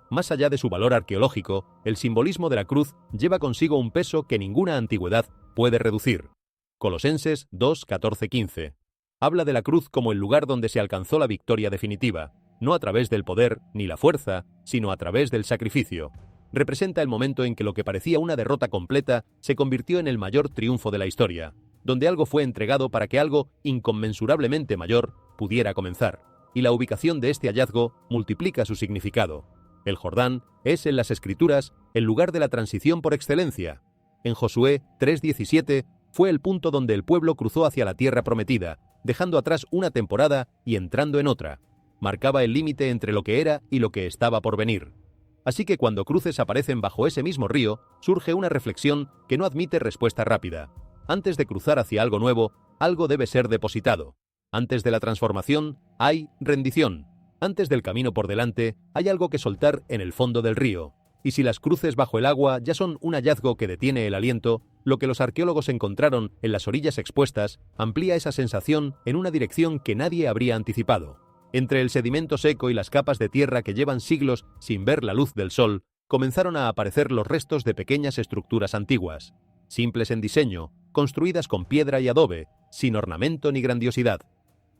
Más allá de su valor arqueológico, el simbolismo de la cruz lleva consigo un peso que ninguna antigüedad puede reducir. Colosenses 2:14-15. Habla de la cruz como el lugar donde se alcanzó la victoria definitiva, no a través del poder ni la fuerza, sino a través del sacrificio. Representa el momento en que lo que parecía una derrota completa se convirtió en el mayor triunfo de la historia, donde algo fue entregado para que algo inconmensurablemente mayor pudiera comenzar. Y la ubicación de este hallazgo multiplica su significado. El Jordán es, en las Escrituras, el lugar de la transición por excelencia. En Josué 3:17 fue el punto donde el pueblo cruzó hacia la tierra prometida, dejando atrás una temporada y entrando en otra. Marcaba el límite entre lo que era y lo que estaba por venir. Así que cuando cruces aparecen bajo ese mismo río, surge una reflexión que no admite respuesta rápida. Antes de cruzar hacia algo nuevo, algo debe ser depositado. Antes de la transformación, hay rendición. Antes del camino por delante, hay algo que soltar en el fondo del río. Y si las cruces bajo el agua ya son un hallazgo que detiene el aliento, lo que los arqueólogos encontraron en las orillas expuestas amplía esa sensación en una dirección que nadie habría anticipado. Entre el sedimento seco y las capas de tierra que llevan siglos sin ver la luz del sol, comenzaron a aparecer los restos de pequeñas estructuras antiguas, simples en diseño, construidas con piedra y adobe, sin ornamento ni grandiosidad,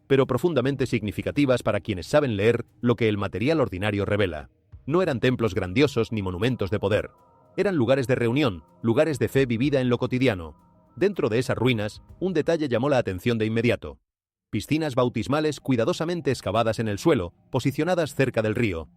pero profundamente significativas para quienes saben leer lo que el material ordinario revela. No eran templos grandiosos ni monumentos de poder. Eran lugares de reunión, lugares de fe vivida en lo cotidiano. Dentro de esas ruinas, un detalle llamó la atención de inmediato. Piscinas bautismales cuidadosamente excavadas en el suelo, posicionadas cerca del río.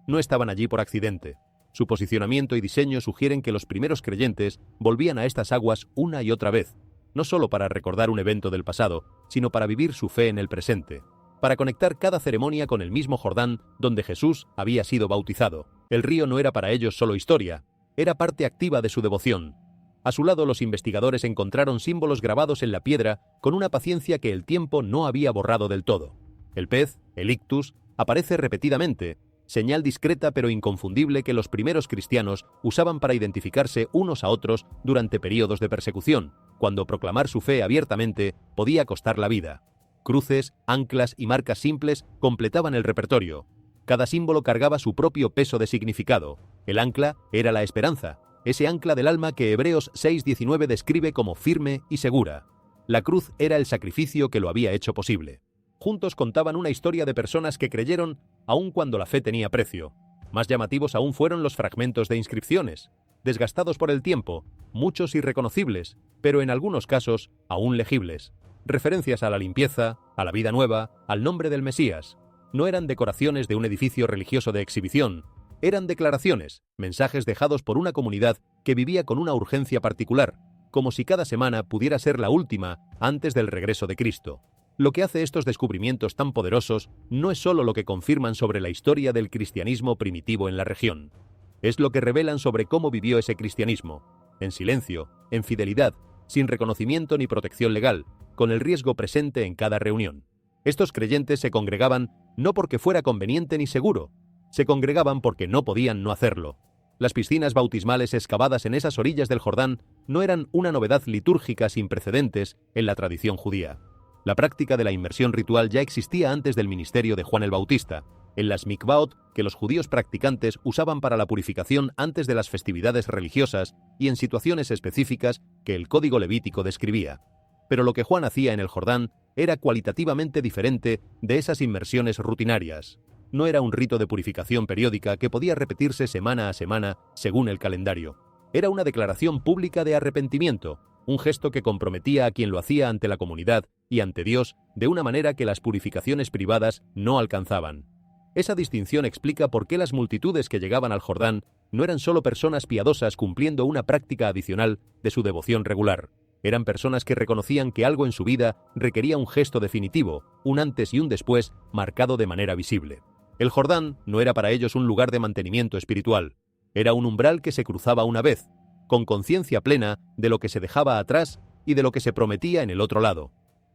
No estaban allí por accidente. Su posicionamiento y diseño sugieren que los primeros creyentes volvían a estas aguas una y otra vez, no solo para recordar un evento del pasado, sino para vivir su fe en el presente, para conectar cada ceremonia con el mismo Jordán donde Jesús había sido bautizado. El río no era para ellos solo historia, era parte activa de su devoción. A su lado, los investigadores encontraron símbolos grabados en la piedra con una paciencia que el tiempo no había borrado del todo. El pez, el ictus, aparece repetidamente, señal discreta pero inconfundible que los primeros cristianos usaban para identificarse unos a otros durante periodos de persecución, cuando proclamar su fe abiertamente podía costar la vida. Cruces, anclas y marcas simples completaban el repertorio. Cada símbolo cargaba su propio peso de significado. El ancla era la esperanza, ese ancla del alma que Hebreos 6:19 describe como firme y segura. La cruz era el sacrificio que lo había hecho posible. Juntos contaban una historia de personas que creyeron aun cuando la fe tenía precio. Más llamativos aún fueron los fragmentos de inscripciones, desgastados por el tiempo, muchos irreconocibles, pero en algunos casos aún legibles. Referencias a la limpieza, a la vida nueva, al nombre del Mesías. No eran decoraciones de un edificio religioso de exhibición, eran declaraciones, mensajes dejados por una comunidad que vivía con una urgencia particular, como si cada semana pudiera ser la última antes del regreso de Cristo. Lo que hace estos descubrimientos tan poderosos no es solo lo que confirman sobre la historia del cristianismo primitivo en la región. Es lo que revelan sobre cómo vivió ese cristianismo, en silencio, en fidelidad, sin reconocimiento ni protección legal, con el riesgo presente en cada reunión. Estos creyentes se congregaban no porque fuera conveniente ni seguro, se congregaban porque no podían no hacerlo. Las piscinas bautismales excavadas en esas orillas del Jordán no eran una novedad litúrgica sin precedentes en la tradición judía. La práctica de la inmersión ritual ya existía antes del ministerio de Juan el Bautista, en las mikvaot que los judíos practicantes usaban para la purificación antes de las festividades religiosas y en situaciones específicas que el Código Levítico describía. Pero lo que Juan hacía en el Jordán era cualitativamente diferente de esas inmersiones rutinarias. No era un rito de purificación periódica que podía repetirse semana a semana según el calendario. Era una declaración pública de arrepentimiento, un gesto que comprometía a quien lo hacía ante la comunidad y ante Dios de una manera que las purificaciones privadas no alcanzaban. Esa distinción explica por qué las multitudes que llegaban al Jordán no eran solo personas piadosas cumpliendo una práctica adicional de su devoción regular. Eran personas que reconocían que algo en su vida requería un gesto definitivo, un antes y un después marcado de manera visible. El Jordán no era para ellos un lugar de mantenimiento espiritual. Era un umbral que se cruzaba una vez, con conciencia plena de lo que se dejaba atrás y de lo que se prometía en el otro lado.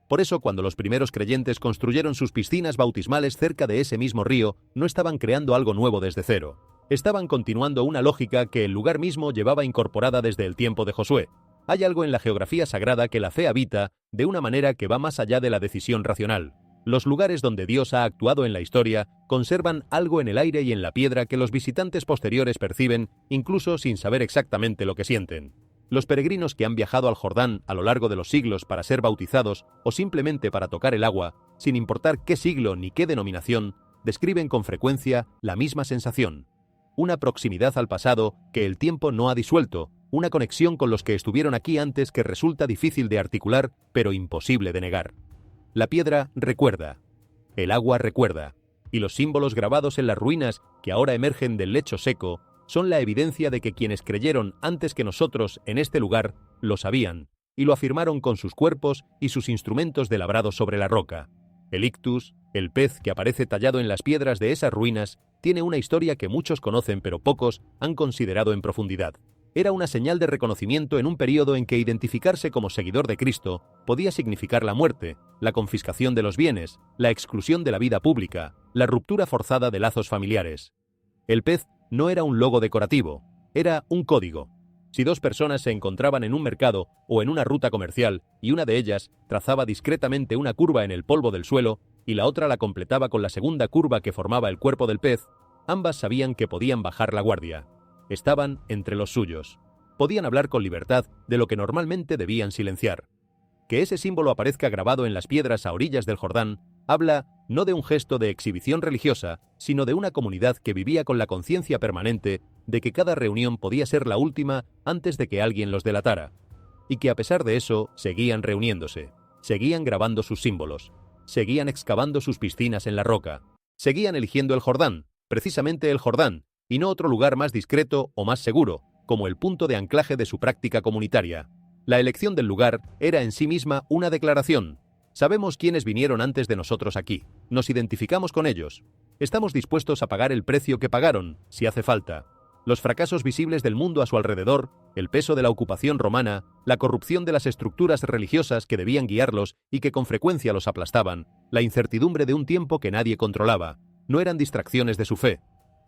Por eso, cuando los primeros creyentes construyeron sus piscinas bautismales cerca de ese mismo río, no estaban creando algo nuevo desde cero. Estaban continuando una lógica que el lugar mismo llevaba incorporada desde el tiempo de Josué. Hay algo en la geografía sagrada que la fe habita de una manera que va más allá de la decisión racional. Los lugares donde Dios ha actuado en la historia conservan algo en el aire y en la piedra que los visitantes posteriores perciben, incluso sin saber exactamente lo que sienten. Los peregrinos que han viajado al Jordán a lo largo de los siglos para ser bautizados o simplemente para tocar el agua, sin importar qué siglo ni qué denominación, describen con frecuencia la misma sensación. Una proximidad al pasado que el tiempo no ha disuelto, una conexión con los que estuvieron aquí antes que resulta difícil de articular, pero imposible de negar. La piedra recuerda, el agua recuerda, y los símbolos grabados en las ruinas que ahora emergen del lecho seco son la evidencia de que quienes creyeron antes que nosotros en este lugar lo sabían, y lo afirmaron con sus cuerpos y sus instrumentos de labrado sobre la roca. El ictus, el pez que aparece tallado en las piedras de esas ruinas, tiene una historia que muchos conocen pero pocos han considerado en profundidad. Era una señal de reconocimiento en un período en que identificarse como seguidor de Cristo podía significar la muerte, la confiscación de los bienes, la exclusión de la vida pública, la ruptura forzada de lazos familiares. El pez no era un logo decorativo, era un código. Si dos personas se encontraban en un mercado o en una ruta comercial y una de ellas trazaba discretamente una curva en el polvo del suelo, y la otra la completaba con la segunda curva que formaba el cuerpo del pez, ambas sabían que podían bajar la guardia. Estaban entre los suyos. Podían hablar con libertad de lo que normalmente debían silenciar. Que ese símbolo aparezca grabado en las piedras a orillas del Jordán habla no de un gesto de exhibición religiosa, sino de una comunidad que vivía con la conciencia permanente de que cada reunión podía ser la última antes de que alguien los delatara, y que a pesar de eso seguían reuniéndose, seguían grabando sus símbolos, seguían excavando sus piscinas en la roca, seguían eligiendo el Jordán, precisamente el Jordán, y no otro lugar más discreto o más seguro, como el punto de anclaje de su práctica comunitaria. La elección del lugar era en sí misma una declaración. Sabemos quiénes vinieron antes de nosotros aquí, nos identificamos con ellos. Estamos dispuestos a pagar el precio que pagaron, si hace falta. Los fracasos visibles del mundo a su alrededor, el peso de la ocupación romana, la corrupción de las estructuras religiosas que debían guiarlos y que con frecuencia los aplastaban, la incertidumbre de un tiempo que nadie controlaba, no eran distracciones de su fe.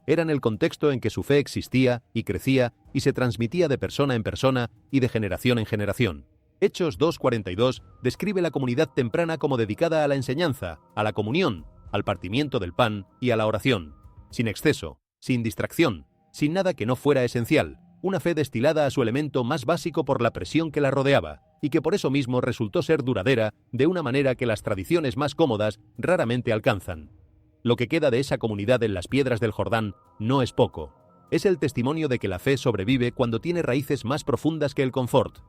Eran el contexto en que su fe existía y crecía y se transmitía de persona en persona y de generación en generación. Hechos 2:42 describe la comunidad temprana como dedicada a la enseñanza, a la comunión, al partimiento del pan y a la oración, sin exceso, sin distracción, sin nada que no fuera esencial, una fe destilada a su elemento más básico por la presión que la rodeaba, y que por eso mismo resultó ser duradera de una manera que las tradiciones más cómodas raramente alcanzan. Lo que queda de esa comunidad en las piedras del Jordán no es poco. Es el testimonio de que la fe sobrevive cuando tiene raíces más profundas que el confort.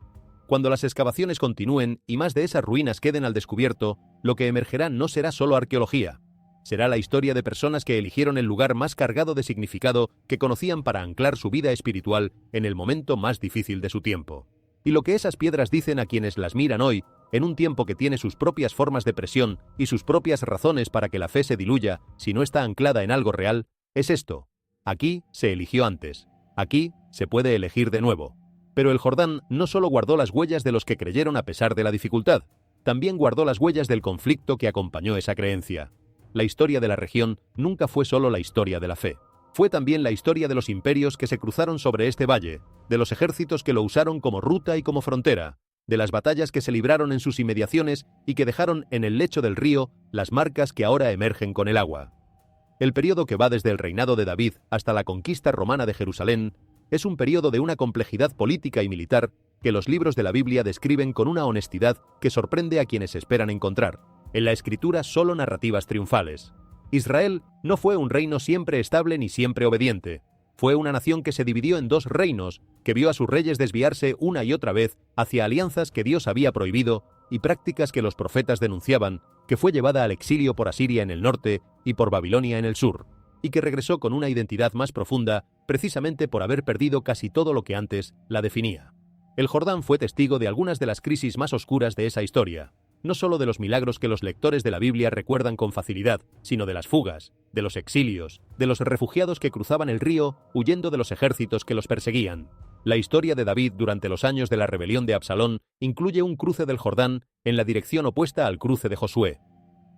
Cuando las excavaciones continúen y más de esas ruinas queden al descubierto, lo que emergerá no será solo arqueología. Será la historia de personas que eligieron el lugar más cargado de significado que conocían para anclar su vida espiritual en el momento más difícil de su tiempo. Y lo que esas piedras dicen a quienes las miran hoy, en un tiempo que tiene sus propias formas de presión y sus propias razones para que la fe se diluya si no está anclada en algo real, es esto: aquí se eligió antes, aquí se puede elegir de nuevo. Pero el Jordán no solo guardó las huellas de los que creyeron a pesar de la dificultad, también guardó las huellas del conflicto que acompañó esa creencia. La historia de la región nunca fue solo la historia de la fe. Fue también la historia de los imperios que se cruzaron sobre este valle, de los ejércitos que lo usaron como ruta y como frontera, de las batallas que se libraron en sus inmediaciones y que dejaron en el lecho del río las marcas que ahora emergen con el agua. El periodo que va desde el reinado de David hasta la conquista romana de Jerusalén es un periodo de una complejidad política y militar que los libros de la Biblia describen con una honestidad que sorprende a quienes esperan encontrar en la escritura solo narrativas triunfales. Israel no fue un reino siempre estable ni siempre obediente. Fue una nación que se dividió en dos reinos, que vio a sus reyes desviarse una y otra vez hacia alianzas que Dios había prohibido y prácticas que los profetas denunciaban, que fue llevada al exilio por Asiria en el norte y por Babilonia en el sur, y que regresó con una identidad más profunda precisamente por haber perdido casi todo lo que antes la definía. El Jordán fue testigo de algunas de las crisis más oscuras de esa historia, no solo de los milagros que los lectores de la Biblia recuerdan con facilidad, sino de las fugas, de los exilios, de los refugiados que cruzaban el río huyendo de los ejércitos que los perseguían. La historia de David durante los años de la rebelión de Absalón incluye un cruce del Jordán en la dirección opuesta al cruce de Josué.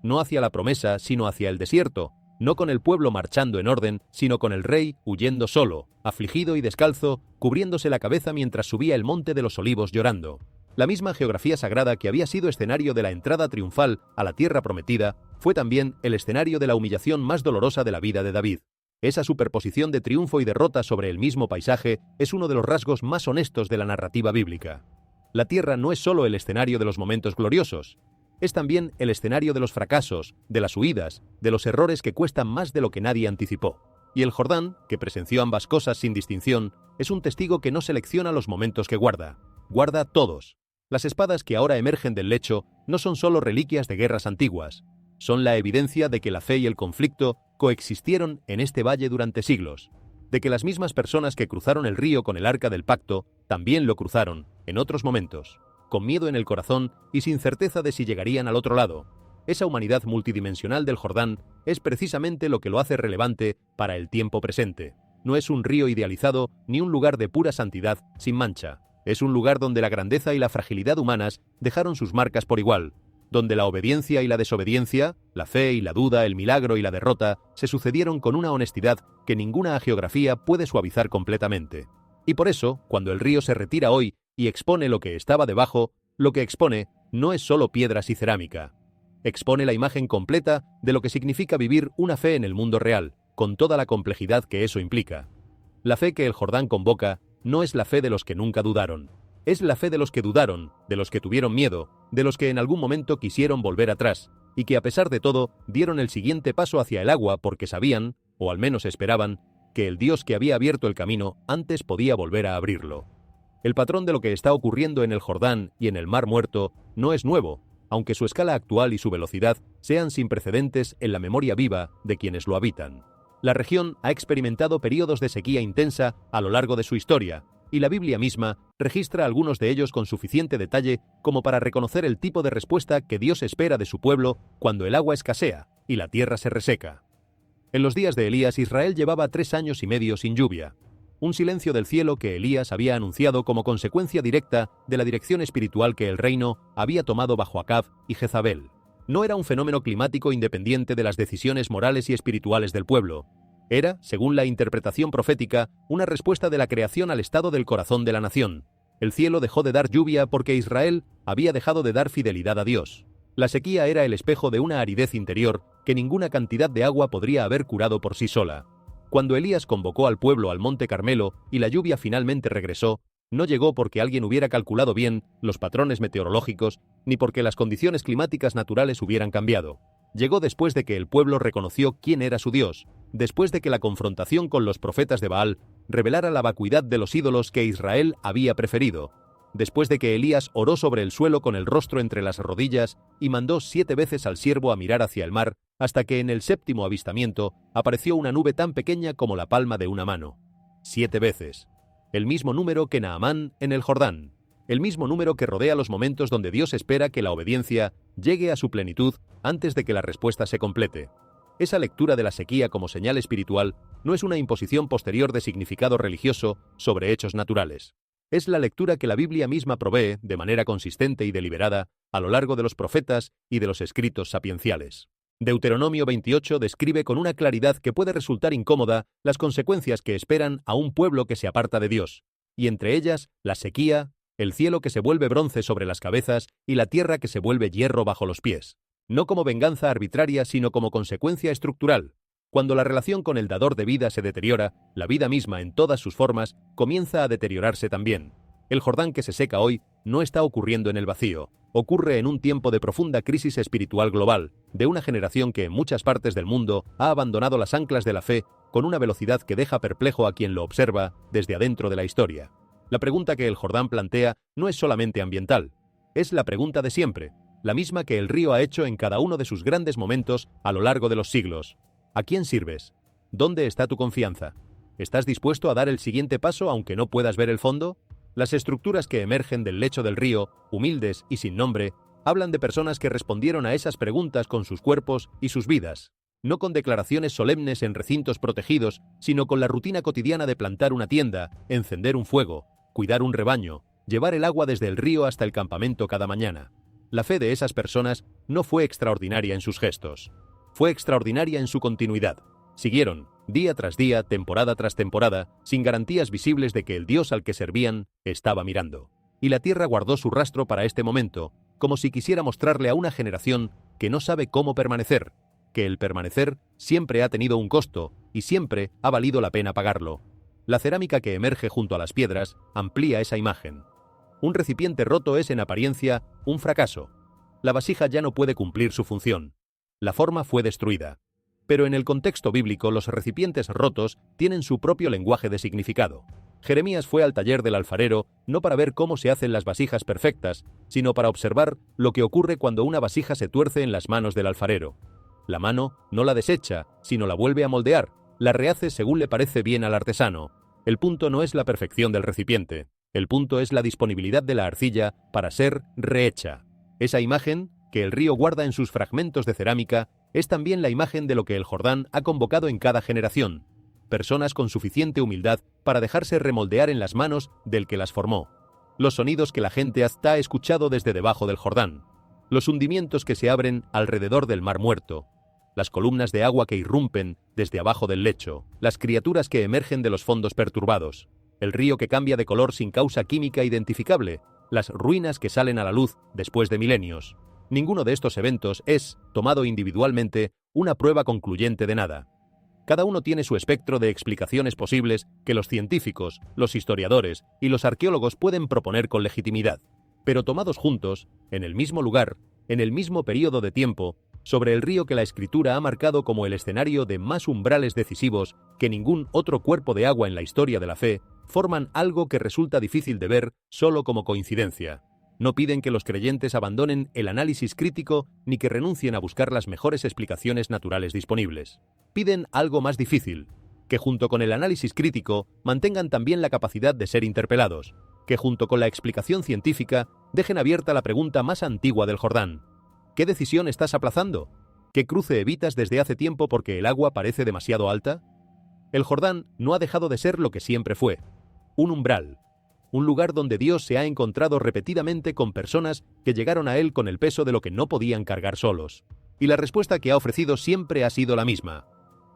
No hacia la promesa, sino hacia el desierto, no con el pueblo marchando en orden, sino con el rey huyendo solo, afligido y descalzo, cubriéndose la cabeza mientras subía el monte de los olivos llorando. La misma geografía sagrada que había sido escenario de la entrada triunfal a la tierra prometida, fue también el escenario de la humillación más dolorosa de la vida de David. Esa superposición de triunfo y derrota sobre el mismo paisaje es uno de los rasgos más honestos de la narrativa bíblica. La tierra no es solo el escenario de los momentos gloriosos, es también el escenario de los fracasos, de las huidas, de los errores que cuestan más de lo que nadie anticipó. Y el Jordán, que presenció ambas cosas sin distinción, es un testigo que no selecciona los momentos que guarda todos. Las espadas que ahora emergen del lecho no son solo reliquias de guerras antiguas, son la evidencia de que la fe y el conflicto coexistieron en este valle durante siglos, de que las mismas personas que cruzaron el río con el arca del pacto también lo cruzaron, en otros momentos, con miedo en el corazón y sin certeza de si llegarían al otro lado. Esa humanidad multidimensional del Jordán es precisamente lo que lo hace relevante para el tiempo presente. No es un río idealizado ni un lugar de pura santidad sin mancha. Es un lugar donde la grandeza y la fragilidad humanas dejaron sus marcas por igual, donde la obediencia y la desobediencia, la fe y la duda, el milagro y la derrota se sucedieron con una honestidad que ninguna hagiografía puede suavizar completamente. Y por eso, cuando el río se retira hoy y expone lo que estaba debajo, lo que expone no es solo piedras y cerámica. expone la imagen completa de lo que significa vivir una fe en el mundo real, con toda la complejidad que eso implica. La fe que el Jordán convoca no es la fe de los que nunca dudaron. Es la fe de los que dudaron, de los que tuvieron miedo, de los que en algún momento quisieron volver atrás, y que a pesar de todo dieron el siguiente paso hacia el agua porque sabían, o al menos esperaban, que el Dios que había abierto el camino antes podía volver a abrirlo. El patrón de lo que está ocurriendo en el Jordán y en el Mar Muerto no es nuevo, aunque su escala actual y su velocidad sean sin precedentes en la memoria viva de quienes lo habitan. La región ha experimentado periodos de sequía intensa a lo largo de su historia, y la Biblia misma registra algunos de ellos con suficiente detalle como para reconocer el tipo de respuesta que Dios espera de su pueblo cuando el agua escasea y la tierra se reseca. En los días de Elías, Israel llevaba 3 años y medio sin lluvia, un silencio del cielo que Elías había anunciado como consecuencia directa de la dirección espiritual que el reino había tomado bajo Acab y Jezabel. No era un fenómeno climático independiente de las decisiones morales y espirituales del pueblo. Era, según la interpretación profética, una respuesta de la creación al estado del corazón de la nación. El cielo dejó de dar lluvia porque Israel había dejado de dar fidelidad a Dios. La sequía era el espejo de una aridez interior que ninguna cantidad de agua podría haber curado por sí sola. Cuando Elías convocó al pueblo al Monte Carmelo y la lluvia finalmente regresó, no llegó porque alguien hubiera calculado bien los patrones meteorológicos ni porque las condiciones climáticas naturales hubieran cambiado. Llegó después de que el pueblo reconoció quién era su Dios, después de que la confrontación con los profetas de Baal revelara la vacuidad de los ídolos que Israel había preferido, después de que Elías oró sobre el suelo con el rostro entre las rodillas y mandó 7 veces al siervo a mirar hacia el mar, hasta que en el 7º avistamiento apareció una nube tan pequeña como la palma de una mano. 7 veces. El mismo número que Naamán en el Jordán. El mismo número que rodea los momentos donde Dios espera que la obediencia llegue a su plenitud antes de que la respuesta se complete. Esa lectura de la sequía como señal espiritual no es una imposición posterior de significado religioso sobre hechos naturales. Es la lectura que la Biblia misma provee, de manera consistente y deliberada, a lo largo de los profetas y de los escritos sapienciales. Deuteronomio 28 describe con una claridad que puede resultar incómoda las consecuencias que esperan a un pueblo que se aparta de Dios, y entre ellas la sequía, el cielo que se vuelve bronce sobre las cabezas y la tierra que se vuelve hierro bajo los pies. No como venganza arbitraria, sino como consecuencia estructural. Cuando la relación con el dador de vida se deteriora, la vida misma en todas sus formas comienza a deteriorarse también. El Jordán que se seca hoy no está ocurriendo en el vacío, ocurre en un tiempo de profunda crisis espiritual global, de una generación que en muchas partes del mundo ha abandonado las anclas de la fe con una velocidad que deja perplejo a quien lo observa desde adentro de la historia. La pregunta que el Jordán plantea no es solamente ambiental, es la pregunta de siempre, la misma que el río ha hecho en cada uno de sus grandes momentos a lo largo de los siglos. ¿A quién sirves? ¿Dónde está tu confianza? ¿Estás dispuesto a dar el siguiente paso aunque no puedas ver el fondo? Las estructuras que emergen del lecho del río, humildes y sin nombre, hablan de personas que respondieron a esas preguntas con sus cuerpos y sus vidas, no con declaraciones solemnes en recintos protegidos, sino con la rutina cotidiana de plantar una tienda, encender un fuego, cuidar un rebaño, llevar el agua desde el río hasta el campamento cada mañana. La fe de esas personas no fue extraordinaria en sus gestos, fue extraordinaria en su continuidad. Siguieron, día tras día, temporada tras temporada, sin garantías visibles de que el Dios al que servían estaba mirando. Y la tierra guardó su rastro para este momento, como si quisiera mostrarle a una generación que no sabe cómo permanecer, que el permanecer siempre ha tenido un costo y siempre ha valido la pena pagarlo. La cerámica que emerge junto a las piedras amplía esa imagen. Un recipiente roto es en apariencia un fracaso. La vasija ya no puede cumplir su función. La forma fue destruida. Pero en el contexto bíblico los recipientes rotos tienen su propio lenguaje de significado. Jeremías fue al taller del alfarero no para ver cómo se hacen las vasijas perfectas, sino para observar lo que ocurre cuando una vasija se tuerce en las manos del alfarero. La mano no la desecha, sino la vuelve a moldear, la rehace según le parece bien al artesano. El punto no es la perfección del recipiente, el punto es la disponibilidad de la arcilla para ser rehecha. Esa imagen, que el río guarda en sus fragmentos de cerámica, es también la imagen de lo que el Jordán ha convocado en cada generación. Personas con suficiente humildad para dejarse remoldear en las manos del que las formó. Los sonidos que la gente ha escuchado desde debajo del Jordán. Los hundimientos que se abren alrededor del Mar Muerto. Las columnas de agua que irrumpen desde abajo del lecho. Las criaturas que emergen de los fondos perturbados. El río que cambia de color sin causa química identificable. Las ruinas que salen a la luz después de milenios. Ninguno de estos eventos es, tomado individualmente, una prueba concluyente de nada. Cada uno tiene su espectro de explicaciones posibles que los científicos, los historiadores y los arqueólogos pueden proponer con legitimidad, pero tomados juntos, en el mismo lugar, en el mismo periodo de tiempo, sobre el río que la Escritura ha marcado como el escenario de más umbrales decisivos que ningún otro cuerpo de agua en la historia de la fe, forman algo que resulta difícil de ver solo como coincidencia. No piden que los creyentes abandonen el análisis crítico ni que renuncien a buscar las mejores explicaciones naturales disponibles. Piden algo más difícil, que junto con el análisis crítico mantengan también la capacidad de ser interpelados, que junto con la explicación científica dejen abierta la pregunta más antigua del Jordán. ¿Qué decisión estás aplazando? ¿Qué cruce evitas desde hace tiempo porque el agua parece demasiado alta? El Jordán no ha dejado de ser lo que siempre fue, un umbral, un lugar donde Dios se ha encontrado repetidamente con personas que llegaron a Él con el peso de lo que no podían cargar solos. Y la respuesta que ha ofrecido siempre ha sido la misma.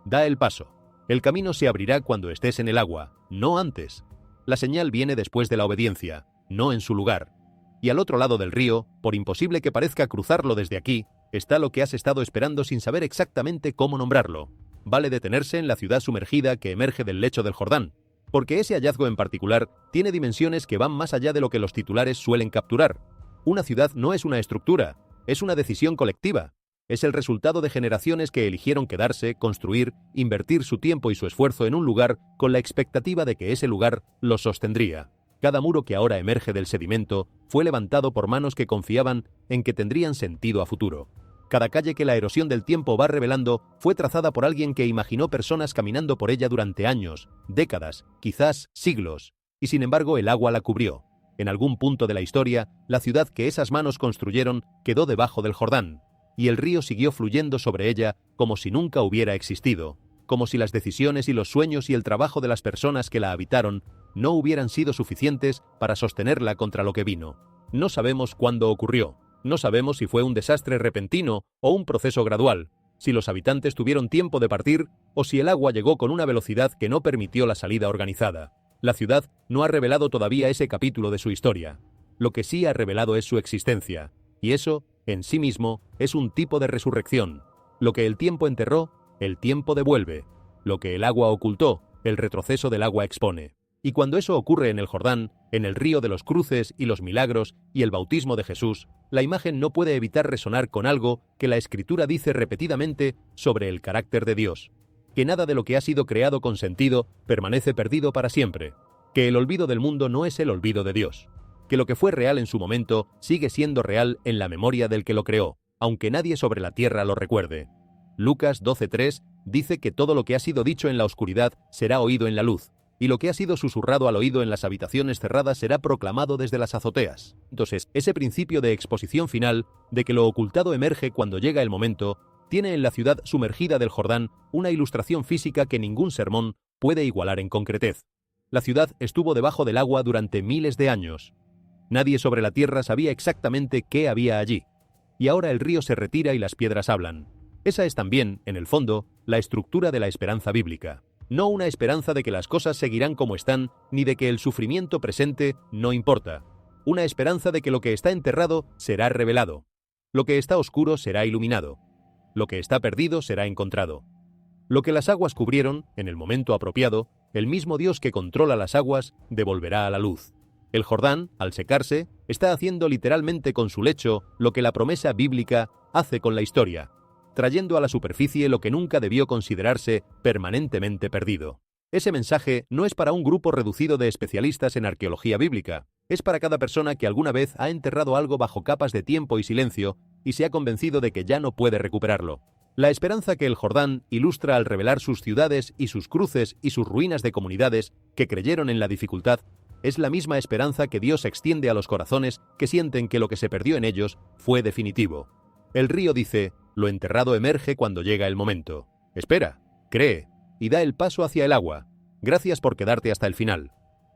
Da el paso. El camino se abrirá cuando estés en el agua, no antes. La señal viene después de la obediencia, no en su lugar. Y al otro lado del río, por imposible que parezca cruzarlo desde aquí, está lo que has estado esperando sin saber exactamente cómo nombrarlo. Vale detenerse en la ciudad sumergida que emerge del lecho del Jordán, porque ese hallazgo en particular tiene dimensiones que van más allá de lo que los titulares suelen capturar. Una ciudad no es una estructura, es una decisión colectiva. Es el resultado de generaciones que eligieron quedarse, construir, invertir su tiempo y su esfuerzo en un lugar con la expectativa de que ese lugar los sostendría. Cada muro que ahora emerge del sedimento fue levantado por manos que confiaban en que tendrían sentido a futuro. Cada calle que la erosión del tiempo va revelando fue trazada por alguien que imaginó personas caminando por ella durante años, décadas, quizás siglos, y sin embargo el agua la cubrió. En algún punto de la historia, la ciudad que esas manos construyeron quedó debajo del Jordán, y el río siguió fluyendo sobre ella como si nunca hubiera existido, como si las decisiones y los sueños y el trabajo de las personas que la habitaron no hubieran sido suficientes para sostenerla contra lo que vino. No sabemos cuándo ocurrió. No sabemos si fue un desastre repentino o un proceso gradual, si los habitantes tuvieron tiempo de partir o si el agua llegó con una velocidad que no permitió la salida organizada. La ciudad no ha revelado todavía ese capítulo de su historia. Lo que sí ha revelado es su existencia, y eso, en sí mismo, es un tipo de resurrección. Lo que el tiempo enterró, el tiempo devuelve. Lo que el agua ocultó, el retroceso del agua expone. Y cuando eso ocurre en el Jordán, en el río de los cruces y los milagros y el bautismo de Jesús, la imagen no puede evitar resonar con algo que la Escritura dice repetidamente sobre el carácter de Dios. Que nada de lo que ha sido creado con sentido permanece perdido para siempre. Que el olvido del mundo no es el olvido de Dios. Que lo que fue real en su momento sigue siendo real en la memoria del que lo creó, aunque nadie sobre la tierra lo recuerde. Lucas 12:3 dice que todo lo que ha sido dicho en la oscuridad será oído en la luz, y lo que ha sido susurrado al oído en las habitaciones cerradas será proclamado desde las azoteas. Entonces, ese principio de exposición final, de que lo ocultado emerge cuando llega el momento, tiene en la ciudad sumergida del Jordán una ilustración física que ningún sermón puede igualar en concretez. La ciudad estuvo debajo del agua durante miles de años. Nadie sobre la tierra sabía exactamente qué había allí. Y ahora el río se retira y las piedras hablan. Esa es también, en el fondo, la estructura de la esperanza bíblica. No una esperanza de que las cosas seguirán como están, ni de que el sufrimiento presente no importa. Una esperanza de que lo que está enterrado será revelado. Lo que está oscuro será iluminado. Lo que está perdido será encontrado. Lo que las aguas cubrieron, en el momento apropiado, el mismo Dios que controla las aguas devolverá a la luz. El Jordán, al secarse, está haciendo literalmente con su lecho lo que la promesa bíblica hace con la historia, trayendo a la superficie lo que nunca debió considerarse permanentemente perdido. Ese mensaje no es para un grupo reducido de especialistas en arqueología bíblica, es para cada persona que alguna vez ha enterrado algo bajo capas de tiempo y silencio y se ha convencido de que ya no puede recuperarlo. La esperanza que el Jordán ilustra al revelar sus ciudades y sus cruces y sus ruinas de comunidades que creyeron en la dificultad es la misma esperanza que Dios extiende a los corazones que sienten que lo que se perdió en ellos fue definitivo. El río dice: lo enterrado emerge cuando llega el momento. Espera, cree, y da el paso hacia el agua. Gracias por quedarte hasta el final.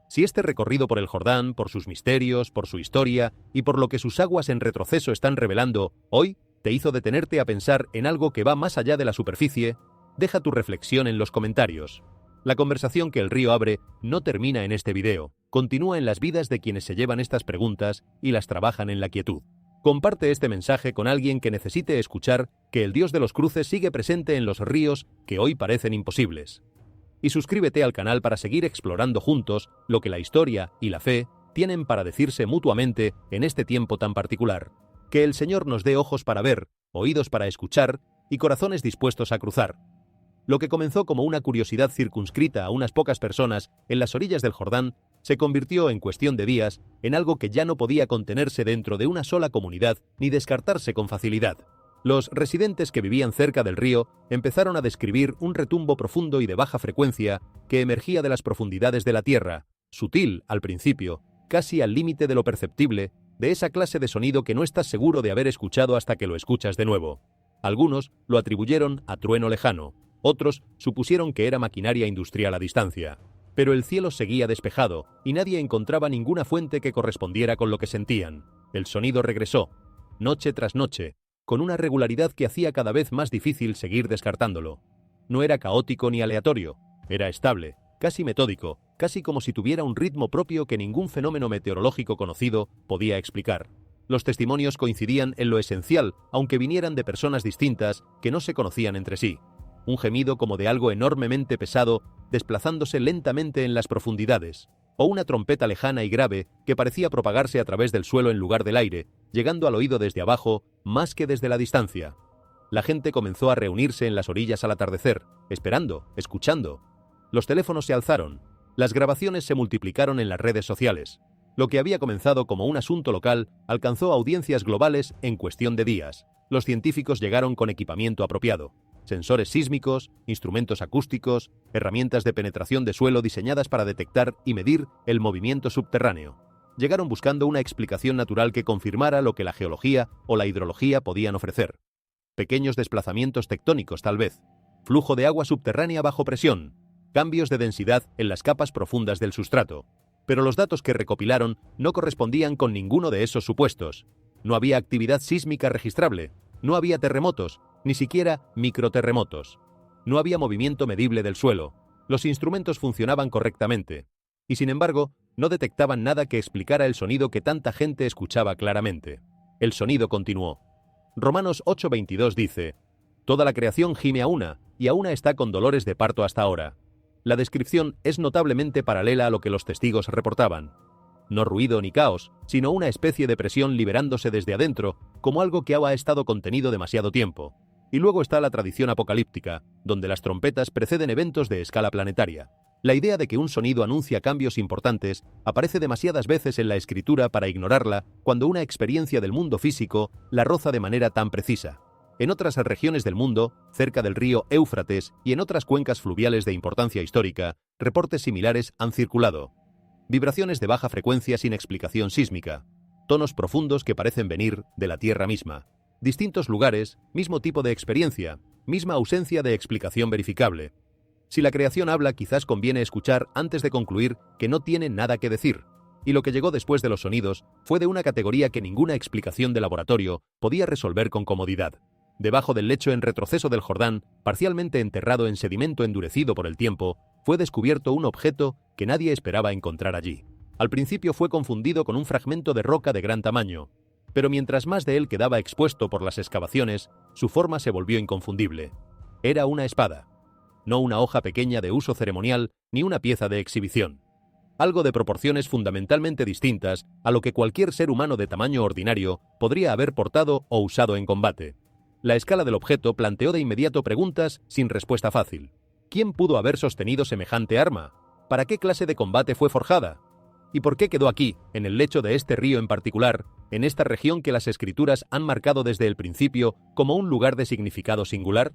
Si este recorrido por el Jordán, por sus misterios, por su historia y por lo que sus aguas en retroceso están revelando, hoy te hizo detenerte a pensar en algo que va más allá de la superficie, deja tu reflexión en los comentarios. La conversación que el río abre no termina en este video, continúa en las vidas de quienes se llevan estas preguntas y las trabajan en la quietud. Comparte este mensaje con alguien que necesite escuchar que el Dios de los cruces sigue presente en los ríos que hoy parecen imposibles. Y suscríbete al canal para seguir explorando juntos lo que la historia y la fe tienen para decirse mutuamente en este tiempo tan particular. Que el Señor nos dé ojos para ver, oídos para escuchar y corazones dispuestos a cruzar. Lo que comenzó como una curiosidad circunscrita a unas pocas personas en las orillas del Jordán se convirtió en cuestión de días en algo que ya no podía contenerse dentro de una sola comunidad ni descartarse con facilidad. Los residentes que vivían cerca del río empezaron a describir un retumbo profundo y de baja frecuencia que emergía de las profundidades de la tierra, sutil al principio, casi al límite de lo perceptible, de esa clase de sonido que no estás seguro de haber escuchado hasta que lo escuchas de nuevo. Algunos lo atribuyeron a trueno lejano, otros supusieron que era maquinaria industrial a distancia. Pero el cielo seguía despejado y nadie encontraba ninguna fuente que correspondiera con lo que sentían. El sonido regresó, noche tras noche, con una regularidad que hacía cada vez más difícil seguir descartándolo. No era caótico ni aleatorio, era estable, casi metódico, casi como si tuviera un ritmo propio que ningún fenómeno meteorológico conocido podía explicar. Los testimonios coincidían en lo esencial, aunque vinieran de personas distintas que no se conocían entre sí. Un gemido como de algo enormemente pesado desplazándose lentamente en las profundidades, o una trompeta lejana y grave que parecía propagarse a través del suelo en lugar del aire, llegando al oído desde abajo más que desde la distancia. La gente comenzó a reunirse en las orillas al atardecer, esperando, escuchando. Los teléfonos se alzaron, las grabaciones se multiplicaron en las redes sociales. Lo que había comenzado como un asunto local alcanzó audiencias globales en cuestión de días. Los científicos llegaron con equipamiento apropiado. Sensores sísmicos, instrumentos acústicos, herramientas de penetración de suelo diseñadas para detectar y medir el movimiento subterráneo. Llegaron buscando una explicación natural que confirmara lo que la geología o la hidrología podían ofrecer. Pequeños desplazamientos tectónicos, tal vez. Flujo de agua subterránea bajo presión. Cambios de densidad en las capas profundas del sustrato. Pero los datos que recopilaron no correspondían con ninguno de esos supuestos. No había actividad sísmica registrable. No había terremotos, ni siquiera microterremotos. No había movimiento medible del suelo. Los instrumentos funcionaban correctamente. Y sin embargo, no detectaban nada que explicara el sonido que tanta gente escuchaba claramente. El sonido continuó. Romanos 8:22 dice: «Toda la creación gime a una, y a una está con dolores de parto hasta ahora». La descripción es notablemente paralela a lo que los testigos reportaban. No ruido ni caos, sino una especie de presión liberándose desde adentro, como algo que ha estado contenido demasiado tiempo. Y luego está la tradición apocalíptica, donde las trompetas preceden eventos de escala planetaria. La idea de que un sonido anuncia cambios importantes aparece demasiadas veces en la escritura para ignorarla cuando una experiencia del mundo físico la roza de manera tan precisa. En otras regiones del mundo, cerca del río Éufrates y en otras cuencas fluviales de importancia histórica, reportes similares han circulado. Vibraciones de baja frecuencia sin explicación sísmica, tonos profundos que parecen venir de la Tierra misma. Distintos lugares, mismo tipo de experiencia, misma ausencia de explicación verificable. Si la creación habla, quizás conviene escuchar antes de concluir que no tiene nada que decir. Y lo que llegó después de los sonidos fue de una categoría que ninguna explicación de laboratorio podía resolver con comodidad. Debajo del lecho en retroceso del Jordán, parcialmente enterrado en sedimento endurecido por el tiempo, fue descubierto un objeto que nadie esperaba encontrar allí. Al principio fue confundido con un fragmento de roca de gran tamaño, pero mientras más de él quedaba expuesto por las excavaciones, su forma se volvió inconfundible. Era una espada, no una hoja pequeña de uso ceremonial ni una pieza de exhibición. Algo de proporciones fundamentalmente distintas a lo que cualquier ser humano de tamaño ordinario podría haber portado o usado en combate. La escala del objeto planteó de inmediato preguntas sin respuesta fácil. ¿Quién pudo haber sostenido semejante arma? ¿Para qué clase de combate fue forjada? ¿Y por qué quedó aquí, en el lecho de este río en particular, en esta región que las escrituras han marcado desde el principio como un lugar de significado singular?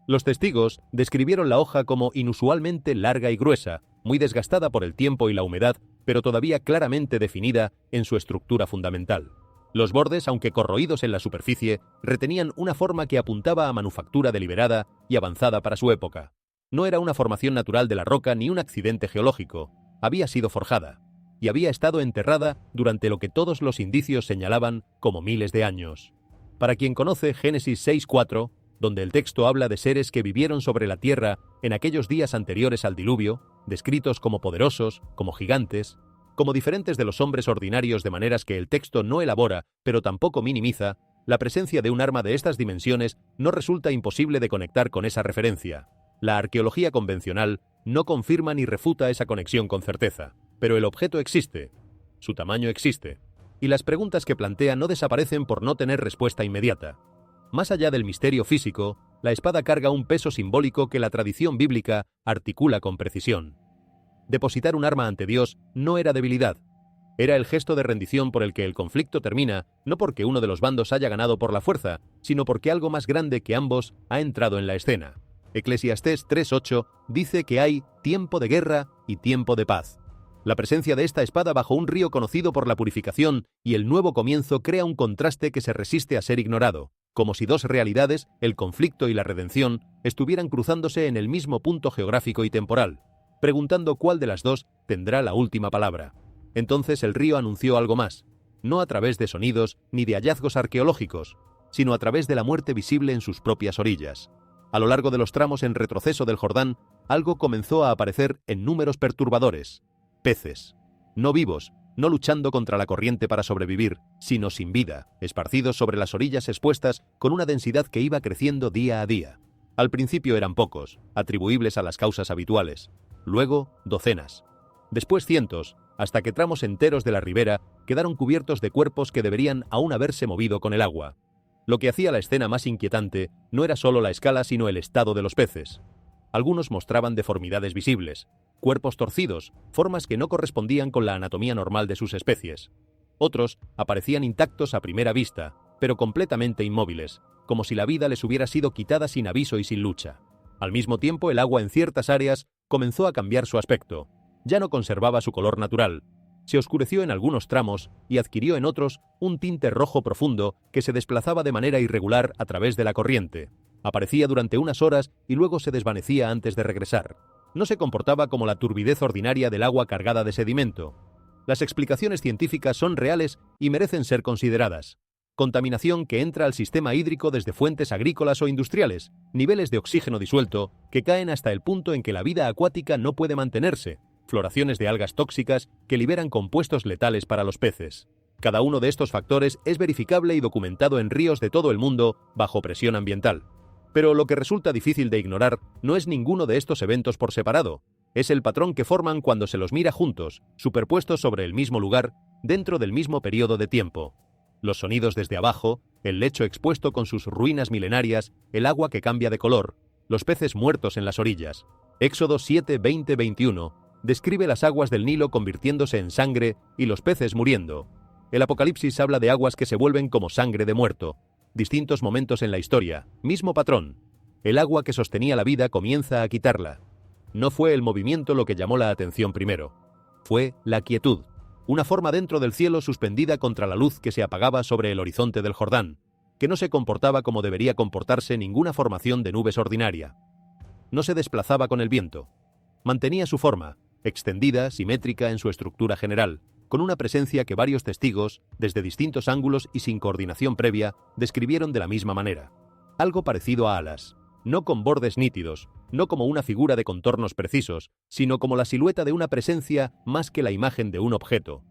Los testigos describieron la hoja como inusualmente larga y gruesa, muy desgastada por el tiempo y la humedad, pero todavía claramente definida en su estructura fundamental. Los bordes, aunque corroídos en la superficie, retenían una forma que apuntaba a manufactura deliberada y avanzada para su época. No era una formación natural de la roca ni un accidente geológico. Había sido forjada, y había estado enterrada durante lo que todos los indicios señalaban como miles de años. Para quien conoce Génesis 6:4, donde el texto habla de seres que vivieron sobre la tierra en aquellos días anteriores al diluvio, descritos como poderosos, como gigantes, Como diferentes de los hombres ordinarios de maneras que el texto no elabora, pero tampoco minimiza, la presencia de un arma de estas dimensiones no resulta imposible de conectar con esa referencia. La arqueología convencional no confirma ni refuta esa conexión con certeza, pero el objeto existe, su tamaño existe, y las preguntas que plantea no desaparecen por no tener respuesta inmediata. Más allá del misterio físico, la espada carga un peso simbólico que la tradición bíblica articula con precisión. Depositar un arma ante Dios no era debilidad. Era el gesto de rendición por el que el conflicto termina, no porque uno de los bandos haya ganado por la fuerza, sino porque algo más grande que ambos ha entrado en la escena. Eclesiastés 3:8 dice que hay tiempo de guerra y tiempo de paz. La presencia de esta espada bajo un río conocido por la purificación y el nuevo comienzo crea un contraste que se resiste a ser ignorado, como si dos realidades, el conflicto y la redención, estuvieran cruzándose en el mismo punto geográfico y temporal, preguntando cuál de las dos tendrá la última palabra. Entonces el río anunció algo más, no a través de sonidos ni de hallazgos arqueológicos, sino a través de la muerte visible en sus propias orillas. A lo largo de los tramos en retroceso del Jordán, algo comenzó a aparecer en números perturbadores. Peces, no vivos, no luchando contra la corriente para sobrevivir, sino sin vida, esparcidos sobre las orillas expuestas con una densidad que iba creciendo día a día. Al principio eran pocos, atribuibles a las causas habituales. Luego, docenas. Después cientos, hasta que tramos enteros de la ribera quedaron cubiertos de cuerpos que deberían aún haberse movido con el agua. Lo que hacía la escena más inquietante no era solo la escala, sino el estado de los peces. Algunos mostraban deformidades visibles, cuerpos torcidos, formas que no correspondían con la anatomía normal de sus especies. Otros aparecían intactos a primera vista, pero completamente inmóviles, como si la vida les hubiera sido quitada sin aviso y sin lucha. Al mismo tiempo, el agua en ciertas áreas comenzó a cambiar su aspecto. Ya no conservaba su color natural. Se oscureció en algunos tramos y adquirió en otros un tinte rojo profundo que se desplazaba de manera irregular a través de la corriente. Aparecía durante unas horas y luego se desvanecía antes de regresar. No se comportaba como la turbidez ordinaria del agua cargada de sedimento. Las explicaciones científicas son reales y merecen ser consideradas. Contaminación que entra al sistema hídrico desde fuentes agrícolas o industriales, niveles de oxígeno disuelto que caen hasta el punto en que la vida acuática no puede mantenerse, floraciones de algas tóxicas que liberan compuestos letales para los peces. Cada uno de estos factores es verificable y documentado en ríos de todo el mundo bajo presión ambiental. Pero lo que resulta difícil de ignorar no es ninguno de estos eventos por separado, es el patrón que forman cuando se los mira juntos, superpuestos sobre el mismo lugar, dentro del mismo periodo de tiempo. Los sonidos desde abajo, el lecho expuesto con sus ruinas milenarias, el agua que cambia de color, los peces muertos en las orillas. Éxodo 7:20-21 describe las aguas del Nilo convirtiéndose en sangre y los peces muriendo. El Apocalipsis habla de aguas que se vuelven como sangre de muerto. Distintos momentos en la historia, mismo patrón. El agua que sostenía la vida comienza a quitarla. No fue el movimiento lo que llamó la atención primero. Fue la quietud, una forma dentro del cielo suspendida contra la luz que se apagaba sobre el horizonte del Jordán, que no se comportaba como debería comportarse ninguna formación de nubes ordinaria. No se desplazaba con el viento. Mantenía su forma, extendida, simétrica en su estructura general, con una presencia que varios testigos, desde distintos ángulos y sin coordinación previa, describieron de la misma manera. Algo parecido a alas, no con bordes nítidos, no como una figura de contornos precisos, sino como la silueta de una presencia más que la imagen de un objeto.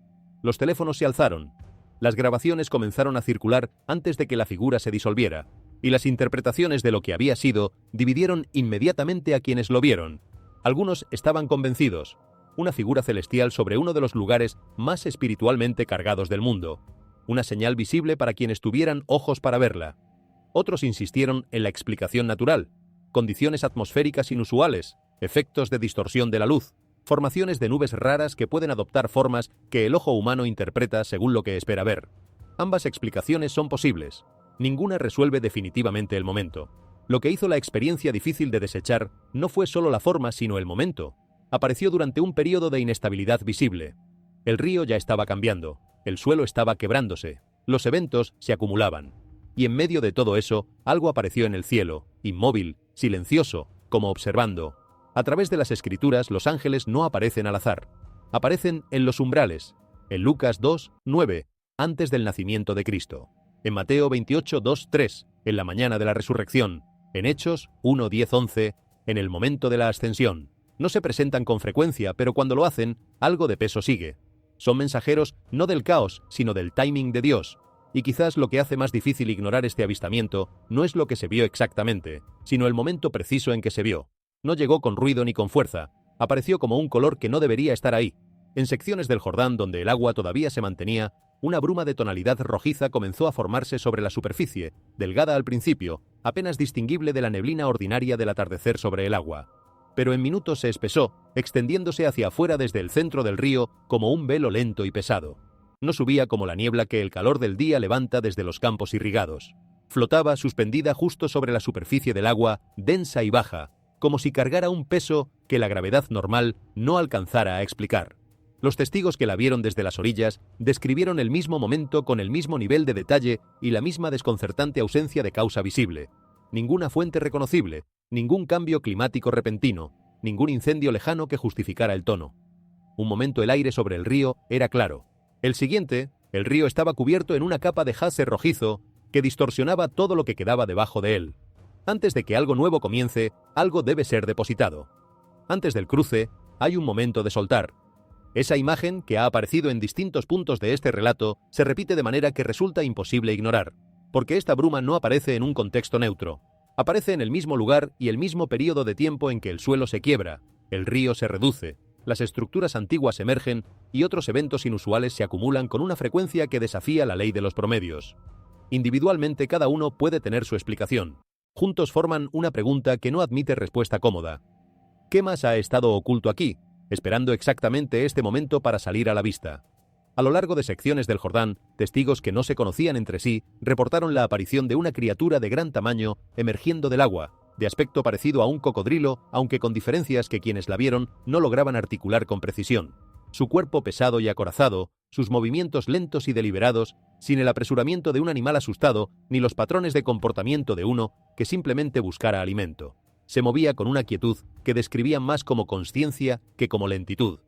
Los teléfonos se alzaron. Las grabaciones comenzaron a circular antes de que la figura se disolviera, y las interpretaciones de lo que había sido dividieron inmediatamente a quienes lo vieron. Algunos estaban convencidos. Una figura celestial sobre uno de los lugares más espiritualmente cargados del mundo. Una señal visible para quienes tuvieran ojos para verla. Otros insistieron en la explicación natural. Condiciones atmosféricas inusuales, efectos de distorsión de la luz, formaciones de nubes raras que pueden adoptar formas que el ojo humano interpreta según lo que espera ver. Ambas explicaciones son posibles. Ninguna resuelve definitivamente el momento. Lo que hizo la experiencia difícil de desechar no fue solo la forma, sino el momento. Apareció durante un periodo de inestabilidad visible. El río ya estaba cambiando, el suelo estaba quebrándose, los eventos se acumulaban. Y en medio de todo eso, algo apareció en el cielo, inmóvil, silencioso, como observando. A través de las escrituras, los ángeles no aparecen al azar. Aparecen en los umbrales, en Lucas 2:9, antes del nacimiento de Cristo. En Mateo 28:2-3, en la mañana de la resurrección. En Hechos 1:10-11, en el momento de la ascensión. No se presentan con frecuencia, pero cuando lo hacen, algo de peso sigue. Son mensajeros no del caos, sino del timing de Dios. Y quizás lo que hace más difícil ignorar este avistamiento no es lo que se vio exactamente, sino el momento preciso en que se vio. No llegó con ruido ni con fuerza, apareció como un color que no debería estar ahí. En secciones del Jordán donde el agua todavía se mantenía, una bruma de tonalidad rojiza comenzó a formarse sobre la superficie, delgada al principio, apenas distinguible de la neblina ordinaria del atardecer sobre el agua. Pero en minutos se espesó, extendiéndose hacia afuera desde el centro del río como un velo lento y pesado. No subía como la niebla que el calor del día levanta desde los campos irrigados. Flotaba suspendida justo sobre la superficie del agua, densa y baja, como si cargara un peso que la gravedad normal no alcanzara a explicar. Los testigos que la vieron desde las orillas describieron el mismo momento con el mismo nivel de detalle y la misma desconcertante ausencia de causa visible. Ninguna fuente reconocible, ningún cambio climático repentino, ningún incendio lejano que justificara el tono. Un momento el aire sobre el río era claro. El siguiente, el río estaba cubierto en una capa de jase rojizo que distorsionaba todo lo que quedaba debajo de él. Antes de que algo nuevo comience, algo debe ser depositado. Antes del cruce, hay un momento de soltar. Esa imagen, que ha aparecido en distintos puntos de este relato, se repite de manera que resulta imposible ignorar, porque esta bruma no aparece en un contexto neutro. Aparece en el mismo lugar y el mismo período de tiempo en que el suelo se quiebra, el río se reduce, las estructuras antiguas emergen y otros eventos inusuales se acumulan con una frecuencia que desafía la ley de los promedios. Individualmente cada uno puede tener su explicación. Juntos forman una pregunta que no admite respuesta cómoda. ¿Qué más ha estado oculto aquí, esperando exactamente este momento para salir a la vista? A lo largo de secciones del Jordán, testigos que no se conocían entre sí reportaron la aparición de una criatura de gran tamaño emergiendo del agua, de aspecto parecido a un cocodrilo, aunque con diferencias que quienes la vieron no lograban articular con precisión. Su cuerpo pesado y acorazado, sus movimientos lentos y deliberados, sin el apresuramiento de un animal asustado, ni los patrones de comportamiento de uno que simplemente buscara alimento. Se movía con una quietud que describían más como consciencia que como lentitud.